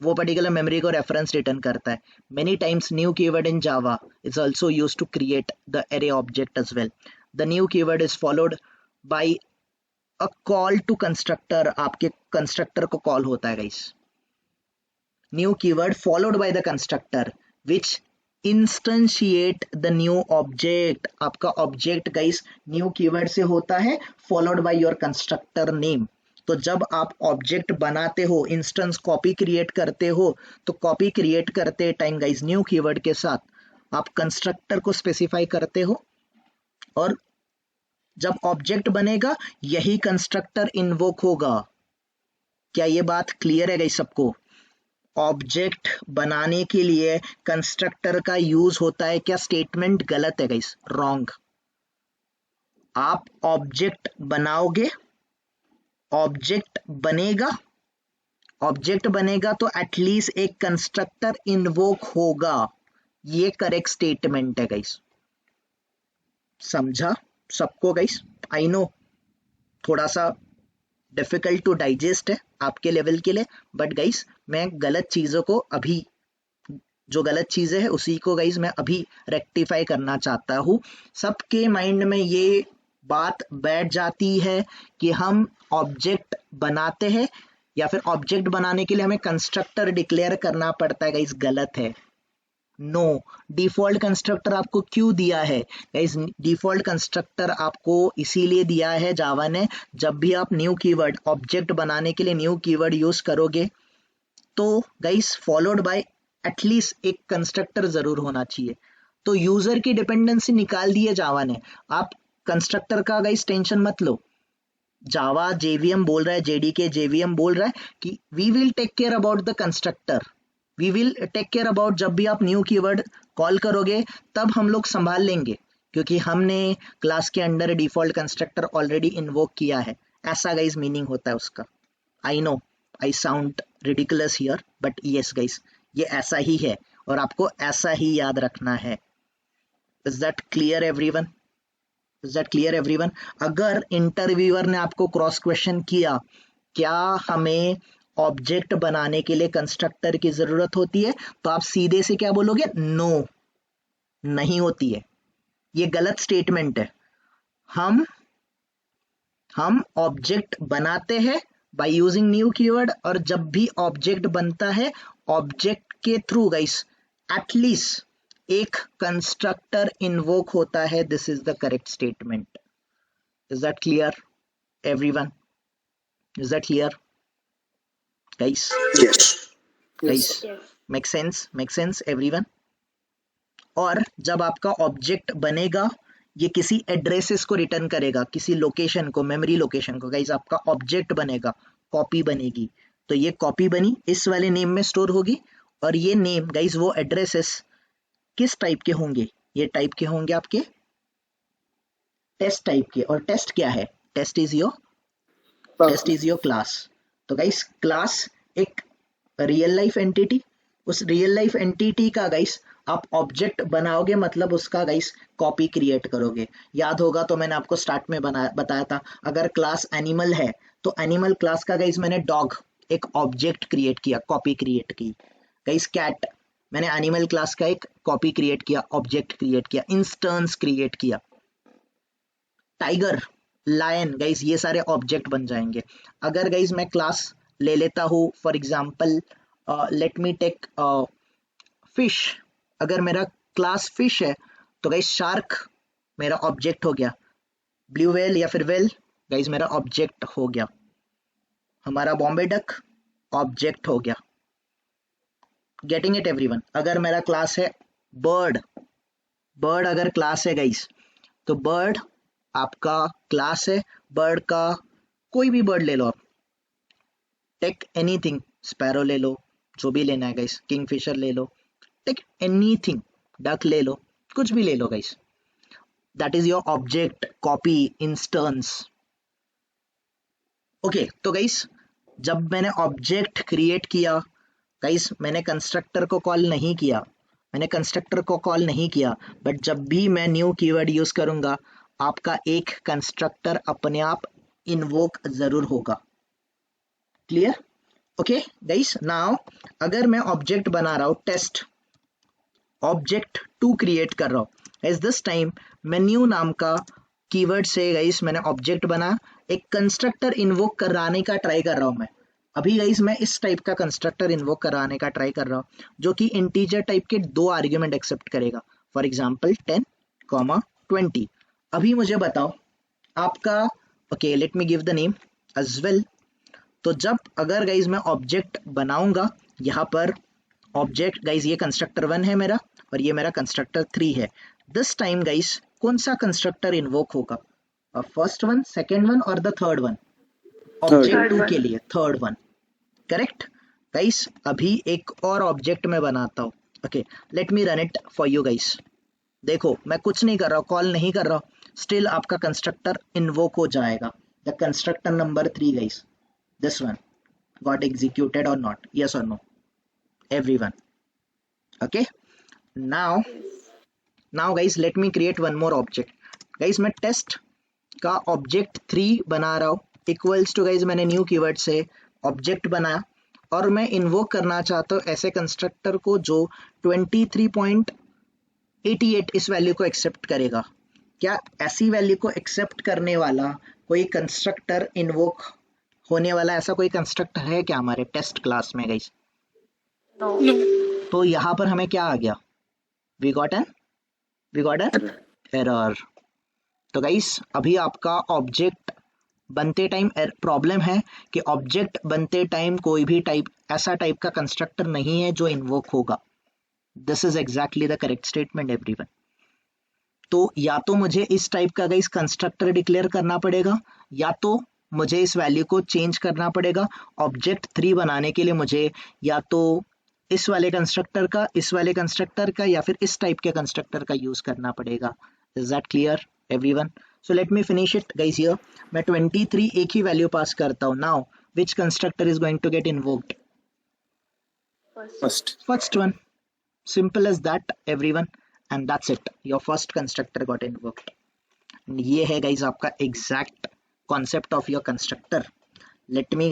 वो particular memory को reference return करता है. Many times new keyword in Java is also used to create the array object as well. The new keyword is followed by a call to constructor. आपके constructor को call होता है guys. New keyword followed by the constructor which instantiate the new object, आपका object guys new keyword से होता है followed by your constructor name. तो जब आप ऑब्जेक्ट बनाते हो, इंस्टेंस कॉपी क्रिएट करते हो, तो कॉपी क्रिएट करते टाइम गाइस न्यू कीवर्ड के साथ आप कंस्ट्रक्टर को स्पेसिफाई करते हो, और जब ऑब्जेक्ट बनेगा यही कंस्ट्रक्टर इन्वोक होगा। क्या ये बात क्लियर है गाइस सबको? ऑब्जेक्ट बनाने के लिए कंस्ट्रक्टर का यूज होता है। क्या स्टेटमेंट गलत है गाइस? रॉन्ग। आप ऑब्जेक्ट बनाओगे, ऑब्जेक्ट बनेगा, ऑब्जेक्ट बनेगा तो एटलीस्ट एक कंस्ट्रक्टर इन्वोक होगा। ये करेक्ट स्टेटमेंट है गाइस। समझा सबको गाइस? आई नो थोड़ा सा डिफिकल्ट टू डाइजेस्ट है आपके लेवल के लिए, बट गाइस मैं गलत चीजों को अभी, जो गलत चीजें हैं उसी को गाइस मैं अभी रेक्टिफाई करना चाहता हूँ। सबके माइंड में ये बात बैठ जाती है कि हम ऑब्जेक्ट बनाते हैं या फिर ऑब्जेक्ट बनाने के लिए हमें कंस्ट्रक्टर डिक्लेयर करना पड़ता है। गाइस गलत है। नो, डिफॉल्ट कंस्ट्रक्टर आपको क्यों दिया है गाइस? डिफॉल्ट कंस्ट्रक्टर आपको इसीलिए दिया है जावा ने, जब भी आप न्यू कीवर्ड ऑब्जेक्ट बनाने के लिए न्यू कीवर्ड यूज करोगे तो गाइस फॉलोड बाय एटलीस्ट एक कंस्ट्रक्टर जरूर होना चाहिए। तो यूजर की डिपेंडेंसी निकाल दी है जावा ने। आप कंस्ट्रक्टर का गाइस टेंशन मत लो। जावा जेवीएम बोल रहा है, जेडीके जेवीएम बोल रहा है कि we will take care about the constructor, we will take care about, जब भी आप न्यू कीवर्ड कॉल करोगे तब हम लोग संभाल लेंगे, क्योंकि हमने क्लास के under default constructor already invoke किया है। ऐसा गाइस मीनिंग होता है उसका। I know I sound ridiculous here, but yes guys ये ऐसा ही है और आपको ऐसा ही याद रखना है। Is that clear everyone? Is that clear everyone? अगर इंटरव्यूअर ने आपको क्रॉस क्वेश्चन किया क्या हमें ऑब्जेक्ट बनाने के लिए कंस्ट्रक्टर की जरूरत होती है, तो आप सीधे से क्या बोलोगे? नो, नहीं होती है। ये गलत स्टेटमेंट है। हम ऑब्जेक्ट बनाते हैं बाय यूजिंग न्यू कीवर्ड, और जब भी ऑब्जेक्ट बनता है ऑब्जेक्ट के थ्रू गाइस एटलीस्ट एक कंस्ट्रक्टर इन्वोक होता है। This is the correct statement. Is that clear everyone? Is that clear guys? Yes. guys Yes. make sense everyone? और जब आपका ऑब्जेक्ट बनेगा ये किसी एड्रेसेस को रिटर्न करेगा, किसी लोकेशन को, मेमोरी लोकेशन को। गाइस आपका ऑब्जेक्ट बनेगा, कॉपी बनेगी, तो ये कॉपी बनी इस वाले नेम में स्टोर होगी, और ये नेम गाइस वो एड्रेसेस किस टाइप के होंगे? ये टाइप के होंगे आपके टेस्ट टाइप के। और टेस्ट क्या है? Test is your class. तो गाइस क्लास एक रियल लाइफ एंटिटी, उस रियल लाइफ एंटिटी का गाइस आप ऑब्जेक्ट बनाओगे, मतलब उसका गाइस कॉपी क्रिएट करोगे। याद होगा तो मैंने आपको स्टार्ट में बताया था, अगर क्लास एनिमल है तो एनिमल क्लास का गाइस मैंने डॉग एक ऑब्जेक्ट क्रिएट किया, कॉपी क्रिएट की। गाइस कैट, मैंने एनिमल क्लास का एक कॉपी क्रिएट किया, ऑब्जेक्ट क्रिएट किया, इंस्टेंस क्रिएट किया। टाइगर, लायन, गाइस ये सारे ऑब्जेक्ट बन जाएंगे। अगर गाइस मैं क्लास ले लेता हूँ, for example let me take fish, अगर मेरा क्लास फिश है तो गाइस शार्क मेरा ऑब्जेक्ट हो गया, ब्लू व्हेल या फिर व्हेल गाइस मेरा ऑब्जेक्ट हो गया, हमारा बॉम्बे डक ऑब्जेक्ट हो गया। Getting it everyone? अगर मेरा क्लास है बर्ड, बर्ड अगर क्लास है गाइस, तो बर्ड आपका क्लास है, बर्ड का कोई भी बर्ड ले लो आप, टेक एनीथिंग, स्पैरो ले लो, जो भी लेना है गाइस, किंगफिशर ले लो, टेक एनीथिंग, डक ले लो, कुछ भी ले लो guys, that is your object, copy, instance. Okay, तो गाइस जब मैंने ऑब्जेक्ट क्रिएट किया गाइस, मैंने कंस्ट्रक्टर को कॉल नहीं किया, बट जब भी मैं न्यू कीवर्ड यूज करूंगा आपका एक कंस्ट्रक्टर अपने आप इन्वोक जरूर होगा। क्लियर? ओके गाइस, नाउ अगर मैं ऑब्जेक्ट बना रहा हूं, टेस्ट ऑब्जेक्ट 2 क्रिएट कर रहा हूं, इस दिस टाइम मैं न्यू नाम का कीवर्ड से गाइस मैंने ऑब्जेक्ट बना, एक कंस्ट्रक्टर इन्वोक कराने का ट्राई कर रहा हूं मैं। अभी गाइस मैं इस टाइप का कंस्ट्रक्टर इन्वोक कराने का ट्राई कर रहा हूँ जो कि इंटीजर टाइप के 2 आर्ग्यूमेंट एक्सेप्ट करेगा, फॉर एग्जांपल 10, 20। अभी मुझे बताओ आपका, okay let me give the name as well. तो जब अगर गाइस मैं ऑब्जेक्ट बनाऊंगा, यहाँ पर ऑब्जेक्ट गाइस ये कंस्ट्रक्टर 1 है मेरा और ये मेरा कंस्ट्रक्टर 3 है। दिस टाइम गाइस कौन सा कंस्ट्रक्टर इन्वोक होगा? फर्स्ट वन, सेकेंड वन और the third one? Object Third 2 one. के लिए थर्ड वन, करेक्ट गाइस। अभी एक और ऑब्जेक्ट मैं बनाता हूँ, okay let me run it for you guys. देखो मैं कुछ नहीं कर रहा हूँ, कॉल नहीं कर रहा हूँ, स्टिल आपका कंस्ट्रक्टर इन्वोक हो जाएगा। The constructor number 3 guys, this one got executed or not, yes or no, everyone? Okay, now guys let me create one more object। guys मैं टेस्ट का ऑब्जेक्ट 3 बना रहा हूँ, इक्वल्स टू गाइस मैंने new keyword से object बनाया और मैं इन्वोक करना चाहता हूँ ऐसे कंस्ट्रक्टर को जो 23.88 इस वैल्यू को एक्सेप्ट करेगा। क्या ऐसी वैल्यू को एक्सेप्ट करने वाला कोई कंस्ट्रक्टर इन्वोक होने वाला ऐसा कोई कंस्ट्रक्टर है क्या हमारे टेस्ट क्लास में गाइस? No. तो यहाँ पर हमें क्या आ गया? We got an error. तो गाइस अभी आपका ऑब्जेक्ट बनते टाइम प्रॉब्लम है कि ऑब्जेक्ट बनते टाइम कोई भी टाइप ऐसा टाइप का कंस्ट्रक्टर नहीं है जो इन्वोक होगा। This is exactly the correct statement everyone. तो या तो मुझे इस टाइप का गाइस कंस्ट्रक्टर डिक्लेयर करना पड़ेगा या तो मुझे इस वैल्यू को चेंज करना पड़ेगा। ऑब्जेक्ट 3 बनाने के लिए मुझे या तो इस वाले कंस्ट्रक्टर का, इस वाले कंस्ट्रक्टर का या फिर इस टाइप के कंस्ट्रक्टर का यूज करना पड़ेगा। Is that clear everyone? So let me finish it guys here. मैं 23 एक ही वैल्यू पास करता हूँ। Now which constructor is going to get invoked? First. First one, simple as that everyone, and that's it, your first constructor got invoked। ये है guys आपका exact concept of your constructor. Let me